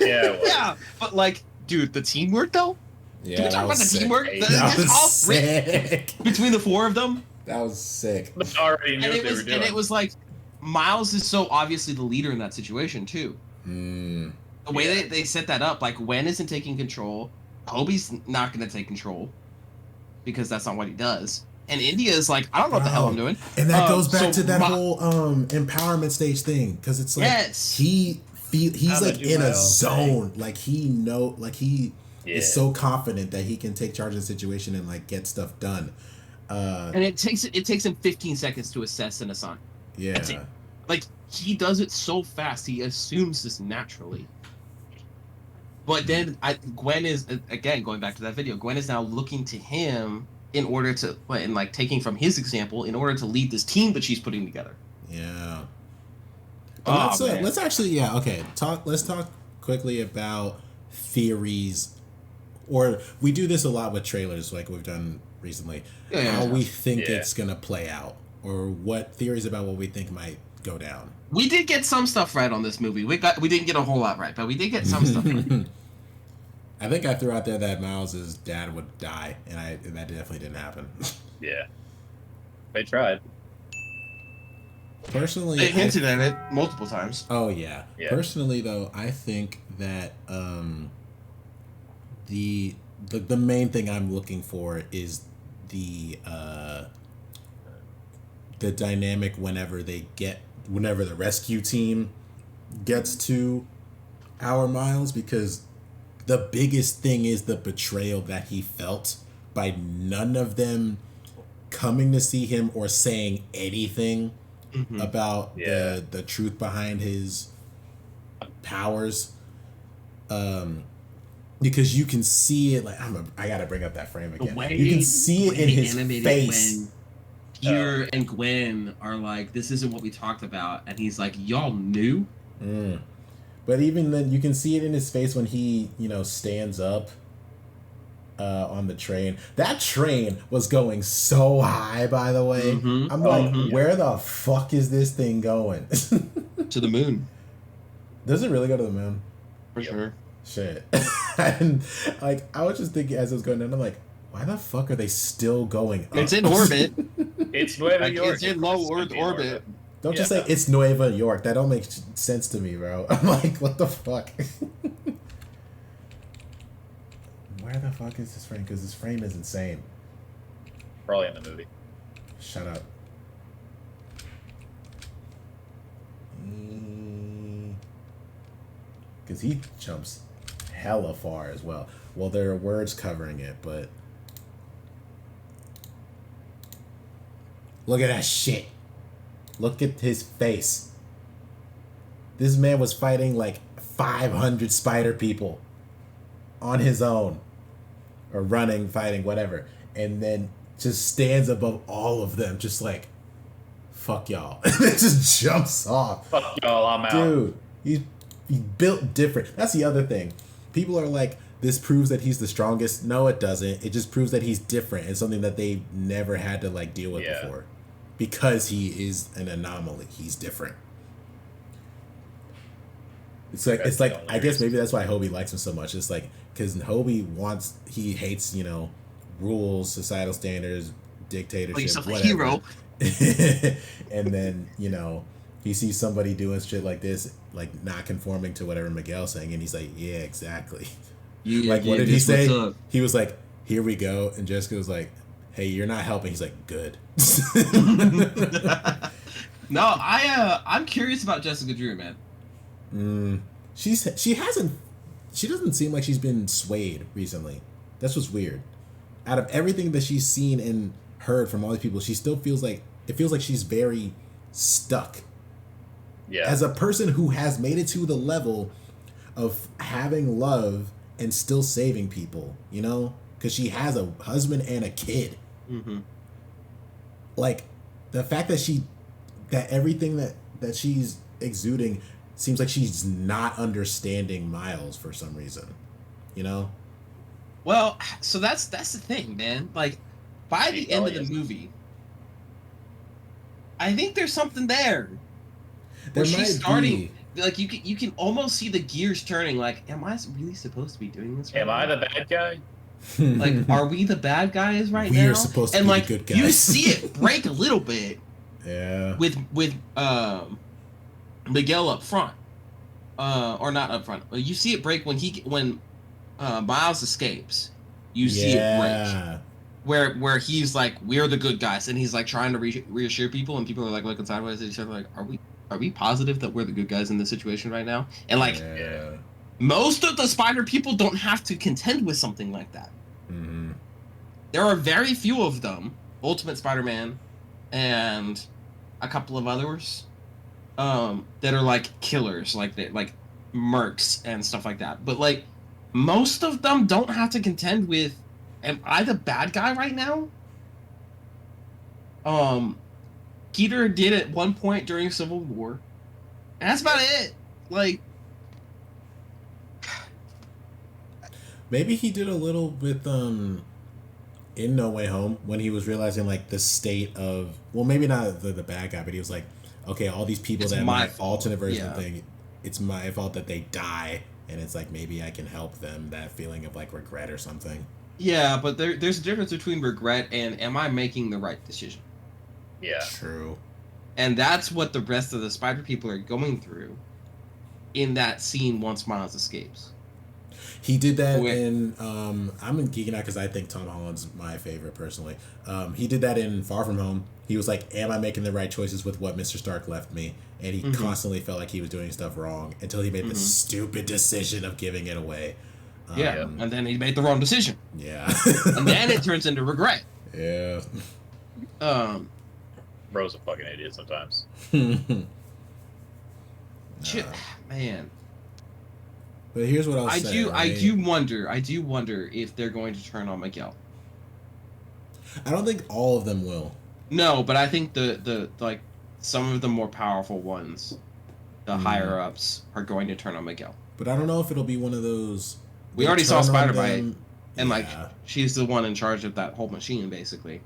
Yeah. Well, Yeah, but like, dude, the teamwork though. Yeah, Can we talk about the teamwork? That That It's all was sick. between the 4 of them. That was sick. they already knew And what they were doing. it was like, Miles is so obviously the leader in that situation too. Mm. The way Yeah. they set that up, like Gwen isn't taking control, Hobie's not going to take control because that's not what he does. And India is like, I don't know what the hell I'm doing. And that goes back so to that Mi- whole empowerment stage thing because it's like Yes. he's I'ma like do in my a own zone, like he Yeah. is so confident that he can take charge of the situation and like get stuff done. And it takes him 15 seconds to assess and assign. Yeah, That's it. Like, he does it so fast, he assumes this naturally. But then Gwen is, again, going back to that video, Gwen is now looking to him in order to, and like taking from his example, in order to lead this team that she's putting together. yeah. Oh, But man. let's actually okay let's talk quickly about theories, or we do this a lot with trailers like we've done recently. Yeah, how we think Yeah. it's gonna play out. or what theories about what we think might go down. We did get some stuff right on this movie. We didn't get a whole lot right, but we did get some stuff right. I think I threw out there that Miles's dad would die, and that definitely didn't happen. Yeah. They tried. Personally, They hinted at it multiple times. Oh yeah. Yeah. Personally, though, I think that the main thing I'm looking for is the dynamic whenever the rescue team gets to our Miles, because the biggest thing is the betrayal that he felt by none of them coming to see him or saying anything about the truth behind his powers. Because you can see it, like I gotta bring up that frame again. You can see it in his face. When Peter and Gwen are like, "This isn't what we talked about," and he's like, "Y'all knew." But even then, you can see it in his face when he, stands up on the train. That train was going so high, by the way. I'm like, where the fuck is this thing going? To the moon. Does it really go to the moon? For sure. Shit. And, I was just thinking as it was going down, I'm like, why the fuck are they still going up? It's in orbit. It's Nueva York. It's in low Earth orbit. Don't just say it's Nueva York. That don't make sense to me, bro. I'm like, what the fuck? Where the fuck is this frame? Because this frame is insane. Probably in the movie. Shut up. Because he jumps hella far as well. Well, there are words covering it, but... Look at that shit. Look at his face. This man was fighting like 500 spider people on his own. Or running, fighting, whatever. And then just stands above all of them, just like, fuck y'all. And it just jumps off. Fuck y'all, I'm out. Dude, he's built different. That's the other thing. People are like, this proves that he's the strongest. No, it doesn't. It just proves that he's different. It's something that they never had to deal with before. Because he is an anomaly. He's different. It's like I guess maybe that's why Hobie likes him so much. It's like, because Hobie he hates, rules, societal standards, dictatorship, whatever. Hero. And then, he sees somebody doing shit like this, not conforming to whatever Miguel's saying, and he's like, yeah, exactly. What did he say? He was like, here we go. And Jessica was like, hey, you're not helping. He's like, good. No, I'm curious about Jessica Drew, man. She doesn't seem like she's been swayed recently. That's what's weird. Out of everything that she's seen and heard from all these people, she still feels like she's very stuck. Yeah. As a person who has made it to the level of having love and still saving people, because she has a husband and a kid. The fact that everything that she's exuding seems like she's not understanding Miles for some reason, Well, so that's the thing, man. By the end of the movie, I think there's something there. There she's might starting, be. you can almost see the gears turning. Am I really supposed to be doing this? Right Am I the bad guy? Are we the bad guys right we now? We are supposed to be the good guys. You see it break a little bit. Yeah. With Miguel up front, or not up front. You see it break when Miles escapes. You see it break. Where he's like, we're the good guys, and he's trying to reassure people, and people are looking sideways at each other, are we positive that we're the good guys in this situation right now? And most of the spider people don't have to contend with something like that. There are very few of them, Ultimate Spider-Man and a couple of others, that are killers, mercs and stuff like that. But most of them don't have to contend with, am I the bad guy right now? Peter did at one point during Civil War, and that's about it. Maybe he did a little with in No Way Home when he was realizing like the state of, well, maybe not the bad guy, but he was like, okay, all these people It's that my my fault. alternate version Yeah. thing, it's my fault that they die, and it's like maybe I can help them. That feeling of like regret or something. Yeah, but there's a difference between regret and am I making the right decision? Yeah. True. And that's what the rest of the spider people are going through in that scene once Miles escapes. He did that Wait. in. I'm geeking out because I think Tom Holland's my favorite personally. He did that in Far From Home. He was like, "Am I making the right choices with what Mr. Stark left me?" And he constantly felt like he was doing stuff wrong until he made the stupid decision of giving it away. Yeah, and then he made the wrong decision. Yeah. And then it turns into regret. Yeah. Bro's a fucking idiot sometimes. Shit, man. But here's what I'll say. I do wonder if they're going to turn on Miguel. I don't think all of them will. No, but I think the like some of the more powerful ones, the higher ups, are going to turn on Miguel. But I don't know if it'll be one of those. We already saw turn on Spider-Bite, them- and like Yeah. she's the one in charge of that whole machine, basically.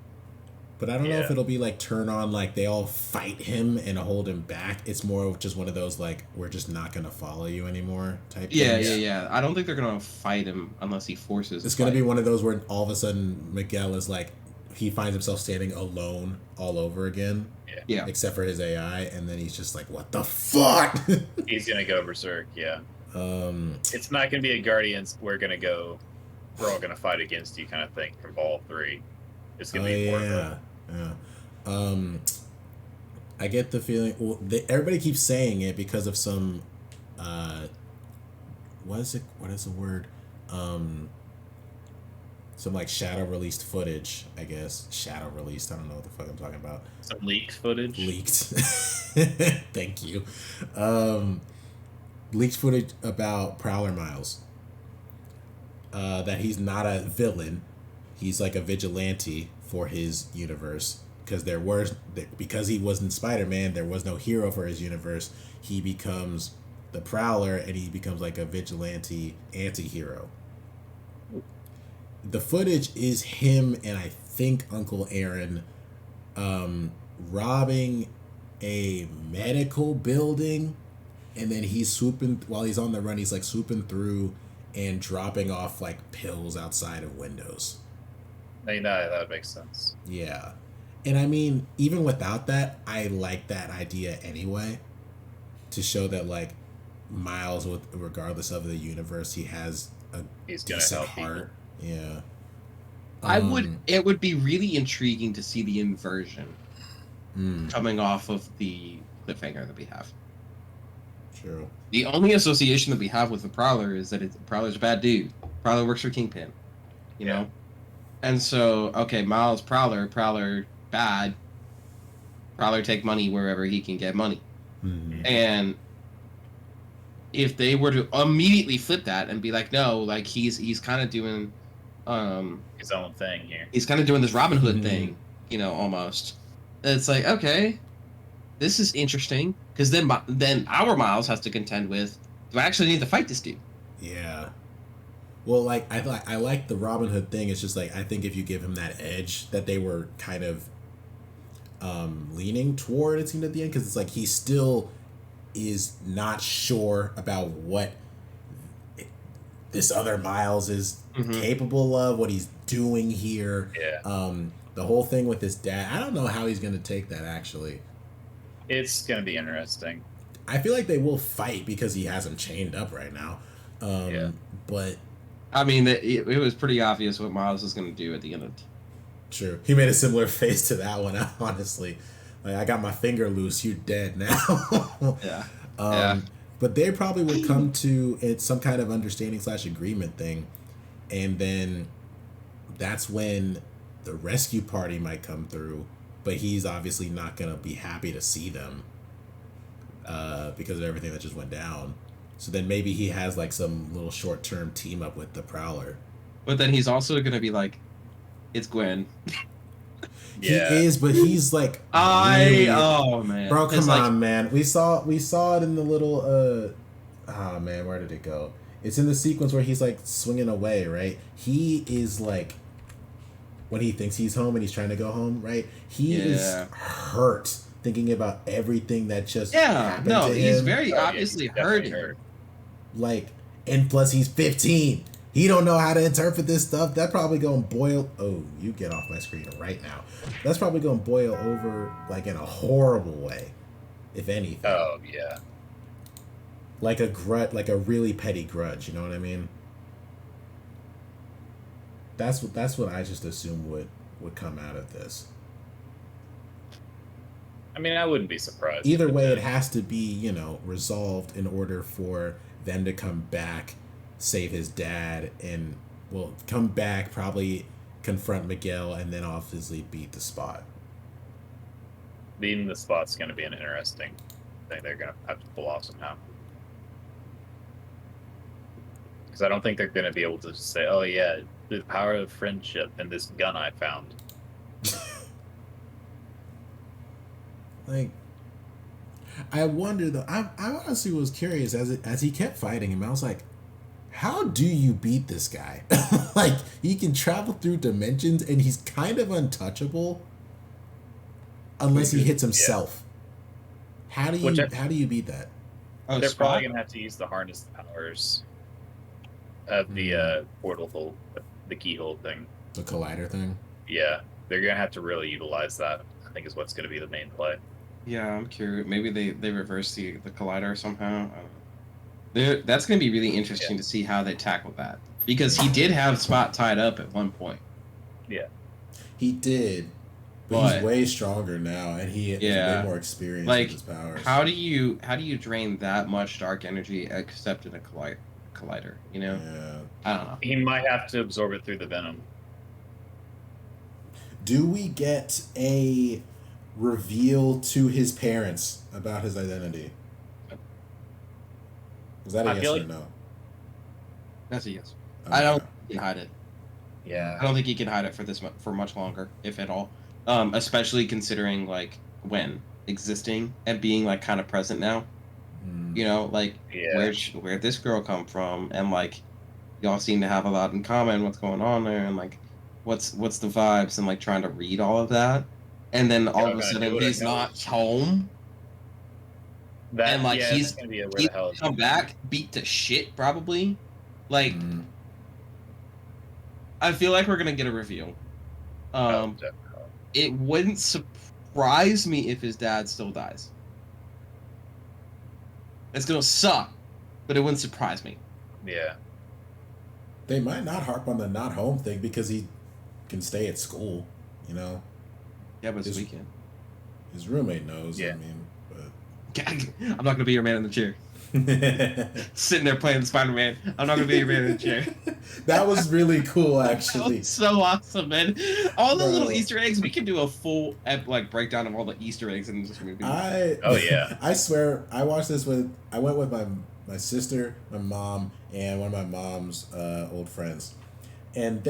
But I don't know if Yeah. it'll be like turn on, like they all fight him and hold him back. It's more of just one of those like we're just not gonna follow you anymore type. Yeah, things. yeah. I don't think they're gonna fight him unless he forces. It's a gonna fight. be one of those where all of a sudden Miguel is like he finds himself standing alone all over again, Yeah. except for his AI, and then he's just like, "What the fuck?" He's gonna go berserk. Yeah. um, It's not gonna be a Guardians. We're all gonna fight against you kind of thing from all three. It's gonna be more of a yeah. I get the feeling. Well, everybody keeps saying it because of some. What is it? What is the word? Some like shadow released footage. I guess shadow released. I don't know what the fuck I'm talking about. some leaked footage. Leaked. Thank you. Leaked footage about Prowler Miles. That he's not a villain. He's like a vigilante for his universe. Because he wasn't Spider-Man, there was no hero for his universe. He becomes the Prowler, and he becomes like a vigilante anti-hero. The footage is him and I think Uncle Aaron robbing a medical building, and then he's swooping while he's on the run. He's like swooping through and dropping off like pills outside of windows. I mean, that makes sense. Yeah. And I mean, even without that, I like that idea anyway. To show that like Miles, regardless of the universe, he has a He's gonna decent help heart. Yeah. It would be really intriguing to see the inversion Mm, coming off of the cliffhanger that we have. true. The only association that we have with the Prowler is that Prowler's a bad dude. Prowler works for Kingpin, you know? And so, okay, Miles, Prowler bad. Prowler take money wherever he can get money. Mm. And if they were to immediately flip that and be like, no, like he's kind of doing His own thing here. he's kind of doing this Robin Hood Mhm. thing, you know, almost. It's like, okay, this is interesting, because then our Miles has to contend with, do I actually need to fight this dude? Yeah. Well, like I like the Robin Hood thing. It's just like I think if you give him that edge that they were kind of leaning toward, it seemed at the end, because it's like he still is not sure about what this other Miles is capable of, what he's doing here. Yeah. The whole thing with his dad, I don't know how he's gonna take that actually. It's gonna be interesting. I feel like they will fight because he has him chained up right now. But I mean, it was pretty obvious what Miles was going to do at the end of it. true. He made a similar face to that one, honestly. Like, I got my finger loose, you're dead now. Yeah. But they probably would come to some kind of understanding / agreement thing. And then that's when the rescue party might come through. But he's obviously not going to be happy to see them because of everything that just went down. So then maybe he has like some little short-term team up with the Prowler. But then he's also going to be like, it's Gwen. Yeah. He is, but he's like really, Oh man. bro, It's come like, on, man. We saw it in the little oh man, where did it go? It's in the sequence where he's like swinging away, right? He is like when he thinks he's home and he's trying to go home, right? He is hurt thinking about everything that just happened to him. He's very obviously hurting. Like, and plus he's 15. He don't know how to interpret this stuff. That probably gonna boil. Oh, you get off my screen right now. That's probably gonna boil over like in a horrible way, if anything. Oh yeah. Like a really petty grudge. You know what I mean? That's what I just assume would come out of this. I mean, I wouldn't be surprised. Either way, it has to be, resolved in order for them to come back, save his dad, and come back, probably confront Miguel, and then obviously beat the Spot. Beating the Spot's going to be an interesting thing they're going to have to pull off somehow. Because I don't think they're going to be able to say, oh yeah, the power of friendship and this gun I found. Like, I wonder though. I honestly was curious as he kept fighting him. I was like, how do you beat this guy? Like, he can travel through dimensions and he's kind of untouchable, unless he hits himself. Yeah. How do you beat that? Oh, they're probably gonna have to use the harness powers of the portal hole, the keyhole thing, the collider thing. Yeah, they're gonna have to really utilize that. I think is what's gonna be the main play. Yeah, I'm curious. Maybe they reverse the collider somehow. That's going to be really interesting to see how they tackle that. Because he did have Spot tied up at one point. Yeah. He did. But he's way stronger now, and he has way more experience with his powers. How do you drain that much dark energy except in a collider? You know? Yeah. I don't know. He might have to absorb it through the venom. Do we get a reveal to his parents about his identity? Was that a yes or no? That's a yes. Okay. I don't think he can hide it. Yeah. I don't think he can hide it for much longer, if at all. Especially considering like Gwen existing and being like kind of present now. You know, like where'd this girl come from? And like y'all seem to have a lot in common. What's going on there? And like what's the vibes? And like trying to read all of that. And then all of a sudden he's not home. And like he's come back, beat to shit probably. Like I feel like we're gonna get a reveal. It wouldn't surprise me if his dad still dies. It's gonna suck, but it wouldn't surprise me. Yeah. They might not harp on the not home thing because he can stay at school, you know? Yeah, but it's weekend. His roommate knows, I mean, but... I'm not gonna be your man in the chair. Sitting there playing Spider-Man. I'm not gonna be your man in the chair. That was really cool, actually. That was so awesome, man. All the little Easter eggs. We can do a full breakdown of all the Easter eggs in this movie. I swear, I watched this I went with my sister, my mom, and one of my mom's old friends. And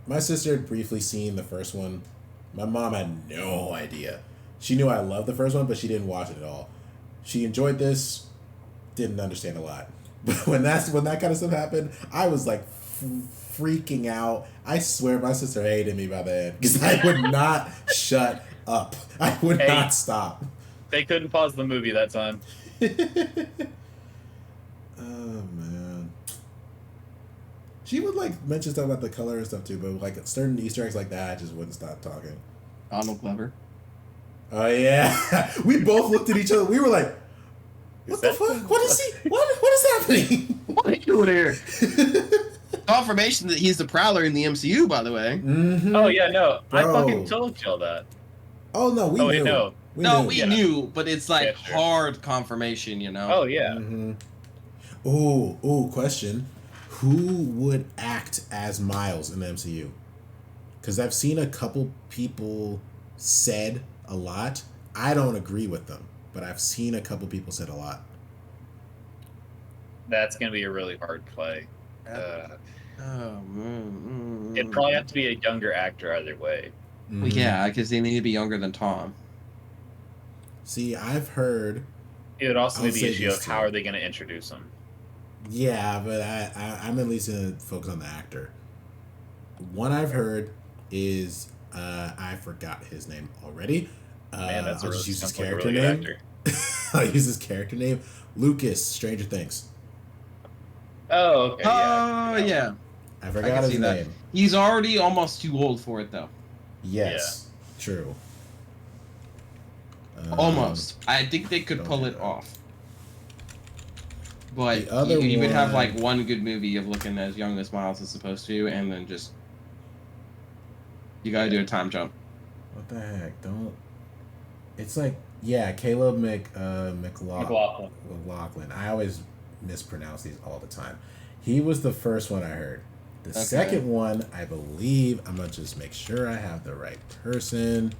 my sister had briefly seen the first one. My mom had no idea. She knew I loved the first one, but she didn't watch it at all. She enjoyed this, didn't understand a lot. But when that kind of stuff happened, I was like freaking out. I swear my sister hated me by the end because I would not shut up. I would not stop. They couldn't pause the movie that time. Oh man. She would like mention stuff about the color and stuff too, but like certain Easter eggs like that, I just wouldn't stop talking. Donald Glover. Oh yeah, we both looked at each other. We were like, "What the fuck? What is he? What is happening? What are you doing here?" Confirmation that he's the Prowler in the MCU, by the way. Mm-hmm. Oh yeah, no, I fucking told y'all that. Oh no, we knew. We knew, but it's like hard confirmation, you know. Oh yeah. Mm-hmm. Ooh, question: who would act as Miles in the MCU? Because I've seen a couple people said a lot. I don't agree with them, but I've seen a couple people said a lot. That's gonna be a really hard play. It'd probably have to be a younger actor either way. Well, yeah, because they need to be younger than Tom. See, I've heard. It would also be the issue of how are they going to introduce him. Yeah, but I'm at least going to focus on the actor. One I've heard, is I forgot his name already. Man, that's I'll a just use his sounds like a character really good name. actor. I'll use his character name. Lucas, Stranger Things. Oh, okay. Yeah. Oh yeah, I I forgot can his see that. name. He's already almost too old for it though. Yes, true. Almost. I think they could don't pull do it that. off. But The other you would have one- like one good movie of looking as young as Miles is supposed to, and then just you gotta do a time jump. What the heck? Don't. It's like Caleb McLaughlin. I always mispronounce these all the time. He was the first one I heard. The Okay. second one, I believe, I'm gonna just make sure I have the right person.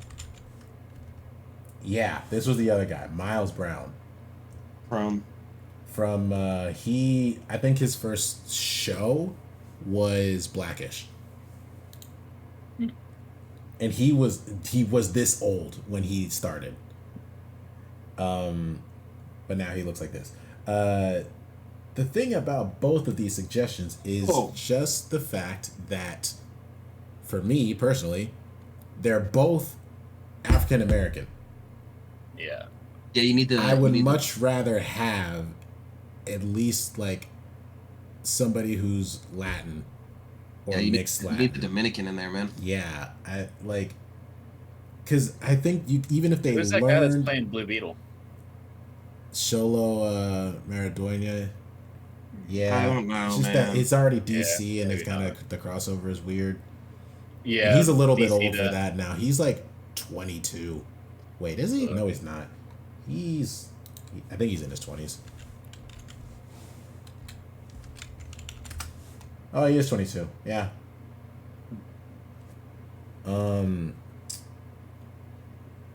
Yeah, this was the other guy, Miles Brown. From I think his first show was Blackish. And he was this old when he started. But now he looks like this. The thing about both of these suggestions is just the fact that, for me personally, they're both African American. Yeah. yeah, you need to. I would much rather have at least like somebody who's Latin or you mixed need the Latin. Dominican in there, man. Yeah, I like, because I think even if they Who's that guy that's learned playing Blue Beetle? Solo Maradona. Yeah, I don't know, it's just man. that it's already DC and maybe it's kind of the crossover is weird. Yeah. And he's a little bit DC old for that now. He's like 22. Wait, is he? No, he's not. I think he's in his 20s. Oh, he is 22. Yeah.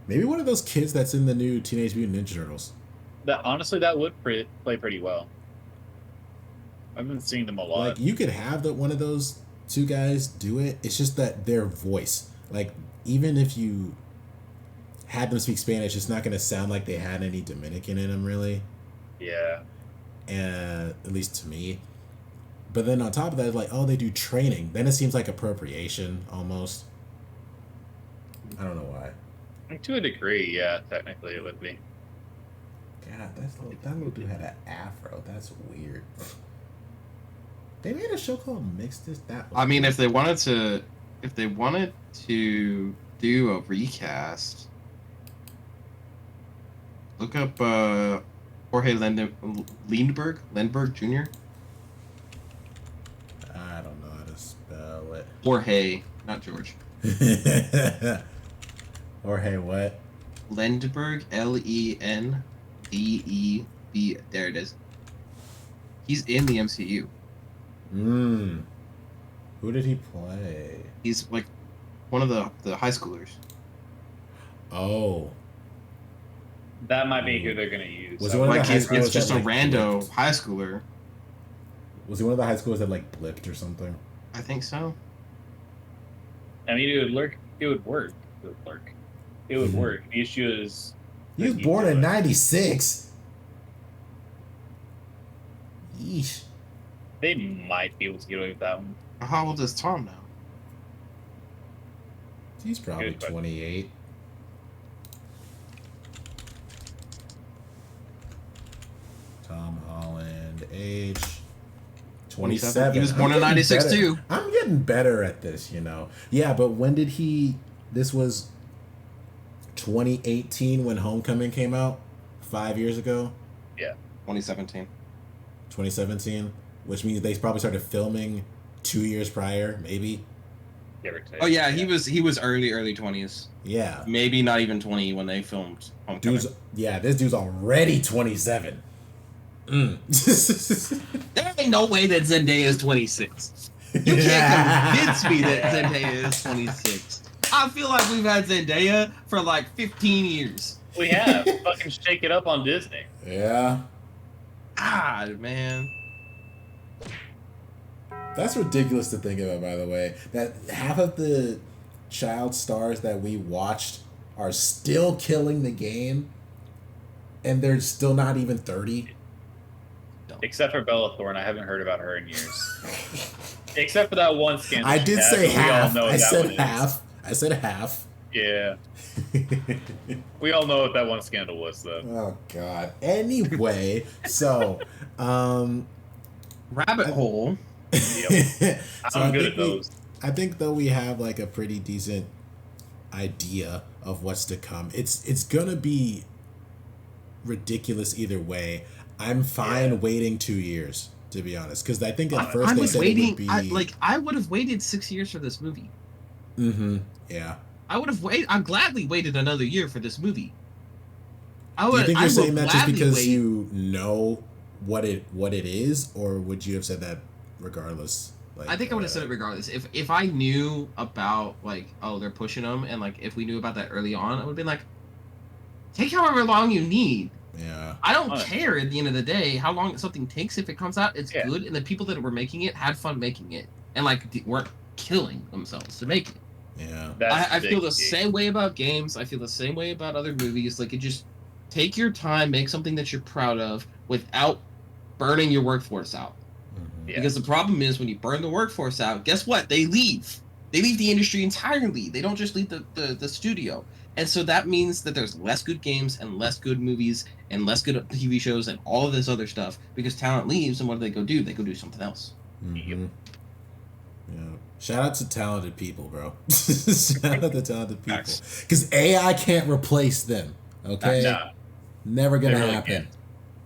Maybe one of those kids that's in the new Teenage Mutant Ninja Turtles. That would play pretty well. I've been seeing them a lot. Like, you could have one of those two guys do it. It's just that their voice, like, even if you had them speak Spanish, it's not going to sound like they had any Dominican in them, really. Yeah. And at least to me. But then on top of that, it's like, oh, they do training. Then it seems like appropriation almost. I don't know why. To a degree, yeah, technically it would be. God, that little dude had an afro. That's weird. They made a show called Mixed This. I mean, if they wanted to do a recast, look up Jorge Lindbergh Jr. I don't know how to spell it. Jorge, not George. Jorge what? Lindbergh, Lendeb. There it is. He's in the MCU. Who did he play? He's like one of the high schoolers. Oh. That might be who they're gonna use. Was it one of the high It's schoolers just that, a like, rando blipped? high schooler. Was he one of the high schoolers that like blipped or something? I think so. I mean, it would work. It would work. It would work. The issue is He was born in '96. Yeesh. they might be able to get away with that one. How old is Tom now? He's probably Good, but- 28. Tom Holland, age 27. He was born in I'm getting '96 better. too. I'm getting better at this, you know. Yeah, but when did he? This was 2018 when Homecoming came out. 5 years ago. 2017. 2017, which means they probably started filming 2 years prior, maybe. Give or take. Oh yeah, he was early 20s. Yeah. Maybe not even 20 when they filmed Homecoming. This dude's already 27. There ain't no way that Zendaya is 26. You can't convince me that Zendaya is 26. I feel like we've had Zendaya for like 15 years. We have fucking shake it up on Disney. Yeah. God, man. That's ridiculous to think about, by the way. That half of the child stars that we watched are still killing the game, and they're still not even 30. Except for Bella Thorne, I haven't heard about her in years. Except for that one scandal. I she did had, say but we all half. know what I that said one is. half. I said half. Yeah. We all know what that one scandal was, though. Oh God. Anyway, so Rabbit hole. Yep. so I'm good at those. I think though we have like a pretty decent idea of what's to come. It's gonna be ridiculous either way. I'm fine waiting 2 years, to be honest, because I think at first I they was said waiting. it would be I would have waited 6 years for this movie. Mm-hmm. Yeah. I would have waited. I gladly waited another year for this movie. Do you think you're saying that just because you know what it is, or would you have said that regardless? Like, I think I would have said it regardless. If I knew about like, oh, they're pushing them, and like if we knew about that early on, I would have been like, take however long you need. Yeah. I don't care at the end of the day how long something takes. If it comes out, it's good, and the people that were making it had fun making it, and like weren't killing themselves to make it. Yeah. I feel the same way about games. I feel the same way about other movies. Like, it just take your time, make something that you're proud of without burning your workforce out. Mm-hmm. Yeah. Because the problem is when you burn the workforce out, guess what? They leave. They leave the industry entirely. They don't just leave the studio. And so that means that there's less good games and less good movies and less good TV shows and all of this other stuff because talent leaves, and what do they go do? They go do something else. Mm-hmm. Yeah. Shout out to talented people, bro. Shout out to talented people. Because AI can't replace them. Okay? Nah. Never gonna really happen. can't.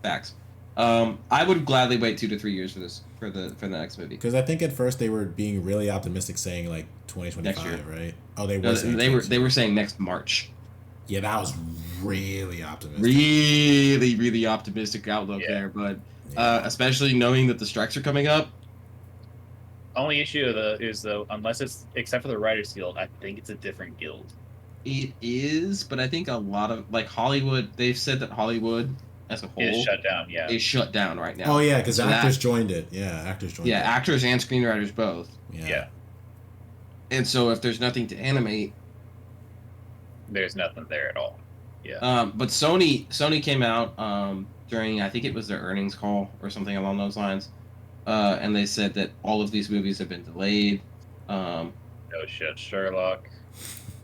Facts. I would gladly wait 2 to 3 years for the next movie. Because I think at first they were being really optimistic, saying like 2025, right? Oh, they were. No, saying they were saying next March. Yeah, that was really optimistic. Really, really optimistic outlook there, but especially knowing that the strikes are coming up. Only issue is though, unless it's except for the Writers Guild, I think it's a different guild. It is, but I think a lot of like Hollywood. They've said that Hollywood as a whole Is shut down. Yeah. is shut down right now. Oh yeah, because So actors joined it. Yeah, actors joined it. Yeah, actors and screenwriters both. Yeah. And so if there's nothing to animate, There's nothing there at all. Yeah. but Sony came out during, I think it was their earnings call or something along those lines, and they said that all of these movies have been delayed. No shit, Sherlock.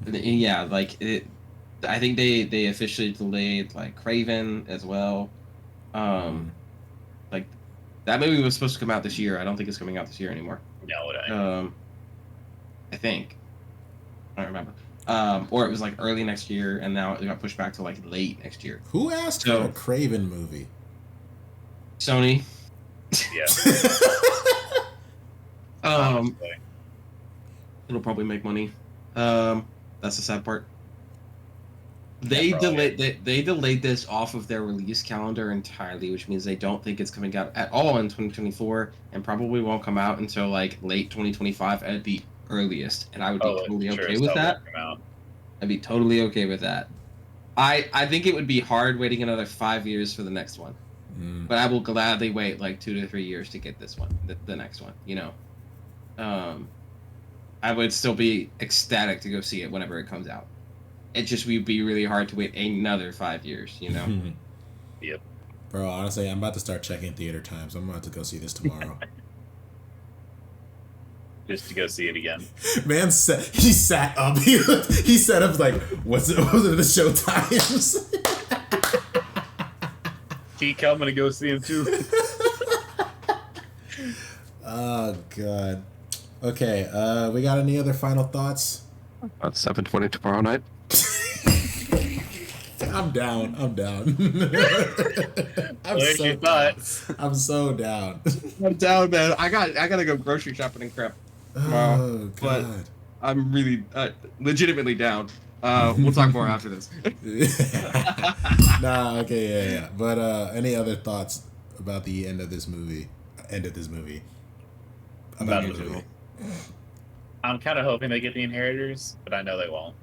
Yeah, like it. I think they officially delayed like Craven as well. Like that movie was supposed to come out this year. I don't think it's coming out this year anymore. No, it ain't. I think. I don't remember. Or it was like early next year, and now it got pushed back to like late next year. Who asked for a Craven movie? Sony. Yeah. It'll probably make money. That's the sad part. They delayed this off of their release calendar entirely, which means they don't think it's coming out at all in 2024, and probably won't come out until like late 2025 at the earliest. And I would be totally okay with that. I'd be totally okay with that. I think it would be hard waiting another 5 years for the next one, but I will gladly wait like 2 to 3 years to get this one, the next one. You know, I would still be ecstatic to go see it whenever it comes out. It just would be really hard to wait another 5 years, you know? Yep. Bro, honestly, I'm about to start checking theater times. I'm about to go see this tomorrow. Just to go see it again. Man, he sat up. He sat up like, what are the show times? TK, I'm gonna go see him too. Oh, God. Okay, we got any other final thoughts? About 7:20 tomorrow night. I'm down. I'm so down. I'm down, man. I gotta go grocery shopping and crap tomorrow. Oh, God. But I'm really legitimately down. We'll talk more after this. Nah, okay, yeah. But any other thoughts about the end of this movie? About the movie. I'm kind of hoping they get the Inheritors, but I know they won't.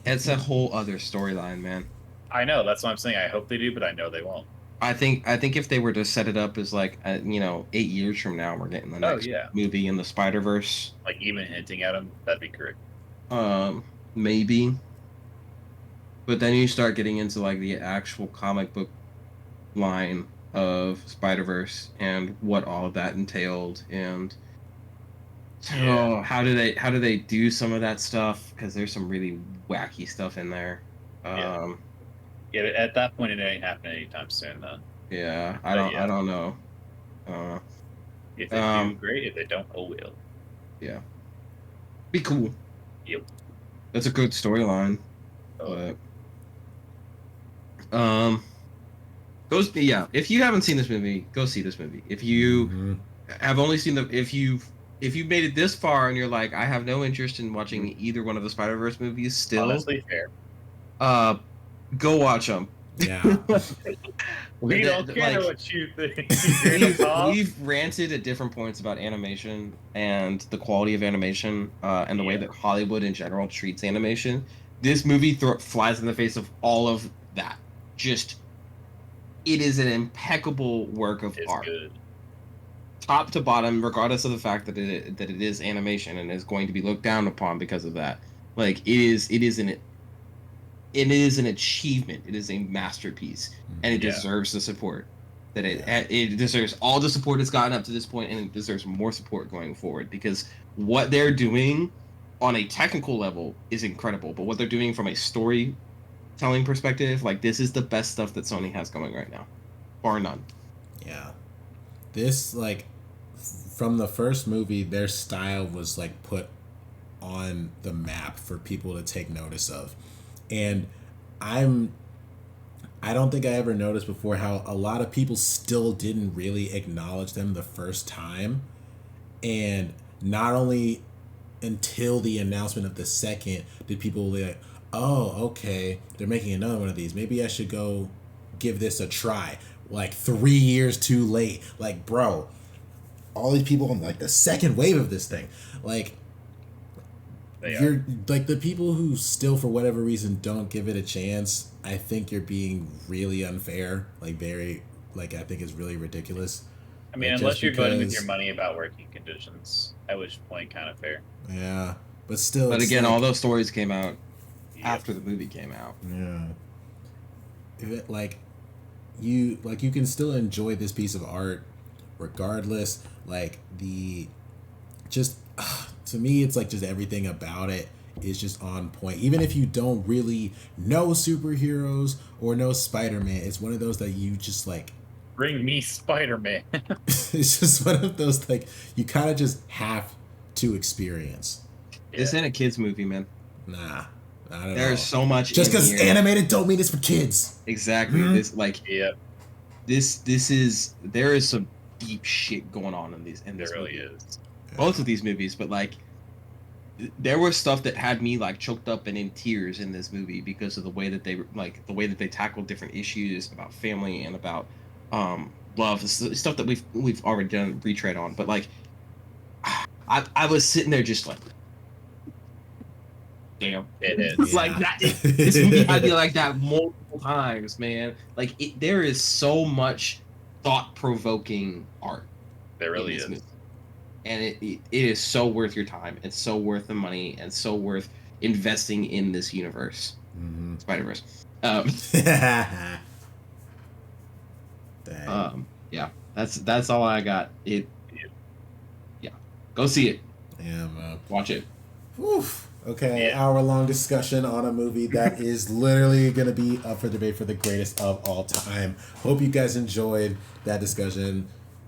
It's a whole other storyline, man. I know, that's what I'm saying. I hope they do, but I know they won't. I think if they were to set it up as like 8 years from now, we're getting the next movie in the Spiderverse. Like even hinting at them, that'd be correct. Maybe. But then you start getting into like the actual comic book line of Spiderverse and what all of that entailed, and So how do they do some of that stuff? Because there's some really wacky stuff in there. Yeah, but at that point, it ain't happening anytime soon, though. Yeah, I don't know. If they do, great. If they don't, oh well. Yeah, be cool. Yep. That's a good storyline. Oh. But if you haven't seen this movie, go see this movie. If you have only seen if you've made it this far and you're like, I have no interest in watching either one of the Spider-Verse movies, still, Honestly, fair. go watch them. Yeah. We don't care what you think. We've ranted at different points about animation and the quality of animation and the way that Hollywood in general treats animation. This movie flies in the face of all of that. It is an impeccable work of art. Good. Top to bottom, regardless of the fact that it is animation and is going to be looked down upon because of that. Like it is an achievement. It is a masterpiece, and it deserves the support that it deserves. All the support it's gotten up to this point, and it deserves more support going forward because what they're doing on a technical level is incredible. But what they're doing from a storytelling perspective, like this is the best stuff that Sony has going right now, bar none. Yeah, this from the first movie, their style was like put on the map for people to take notice of. And I don't think I ever noticed before how a lot of people still didn't really acknowledge them the first time. And not only until the announcement of the second did people be like, oh, okay, they're making another one of these. Maybe I should go give this a try. Like 3 years too late. Like, bro, all these people on like the second wave of this thing. Like, you're like the people who still for whatever reason don't give it a chance. I think you're being really unfair, like very, like I think it's really ridiculous. I mean, like, unless you're voting with your money about working conditions, at which point kind of fair. Yeah, but still. But again, all those stories came out after the movie came out. Yeah. You can still enjoy this piece of art, regardless. Like to me, it's like just everything about it is just on point. Even if you don't really know superheroes or know Spider-Man, it's one of those that you just like. Bring me Spider-Man. It's just one of those like you kind of just have to experience. This ain't a kids movie, man. Nah, I don't know. There's so much. Just because animated don't mean it's for kids. Exactly. There is some deep shit going on in this. There really is. Both of these movies, but like there was stuff that had me like choked up and in tears in this movie because of the way that they tackled different issues about family and about love, stuff that we've already done retread on. But like I was sitting there just like, damn, it is like that. This movie had me like that multiple times, man. Like there is so much thought-provoking art. There really is. Movie. And it is so worth your time. It's so worth the money and so worth investing in this universe. Mm-hmm. Spider-Verse. Yeah, that's all I got. Yeah. Go see it. Yeah, man. Watch it. Oof. Okay, hour-long discussion on a movie that is literally going to be up for debate for the greatest of all time. Hope you guys enjoyed that discussion.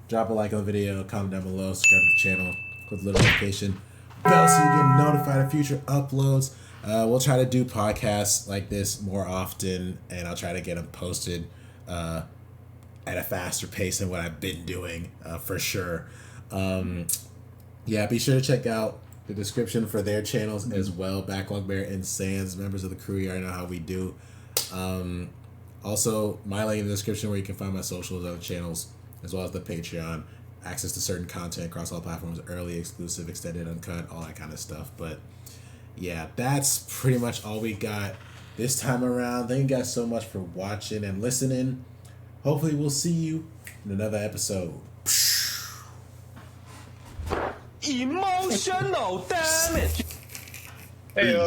Drop a like on the video, comment down below, subscribe to the channel, click the little notification bell so you get notified of future uploads. We'll try to do podcasts like this more often, and I'll try to get them posted at a faster pace than what I've been doing, for sure. Be sure to check out the description for their channels as well. Backlog Bear and Sans, members of the crew, you already know how we do. Also, my link in the description where you can find my socials, other channels, as well as the Patreon, access to certain content across all platforms, early, exclusive, extended, uncut, all that kind of stuff. But yeah, that's pretty much all we got this time around. Thank you guys so much for watching and listening. Hopefully we'll see you in another episode. Emotional damage. Hey.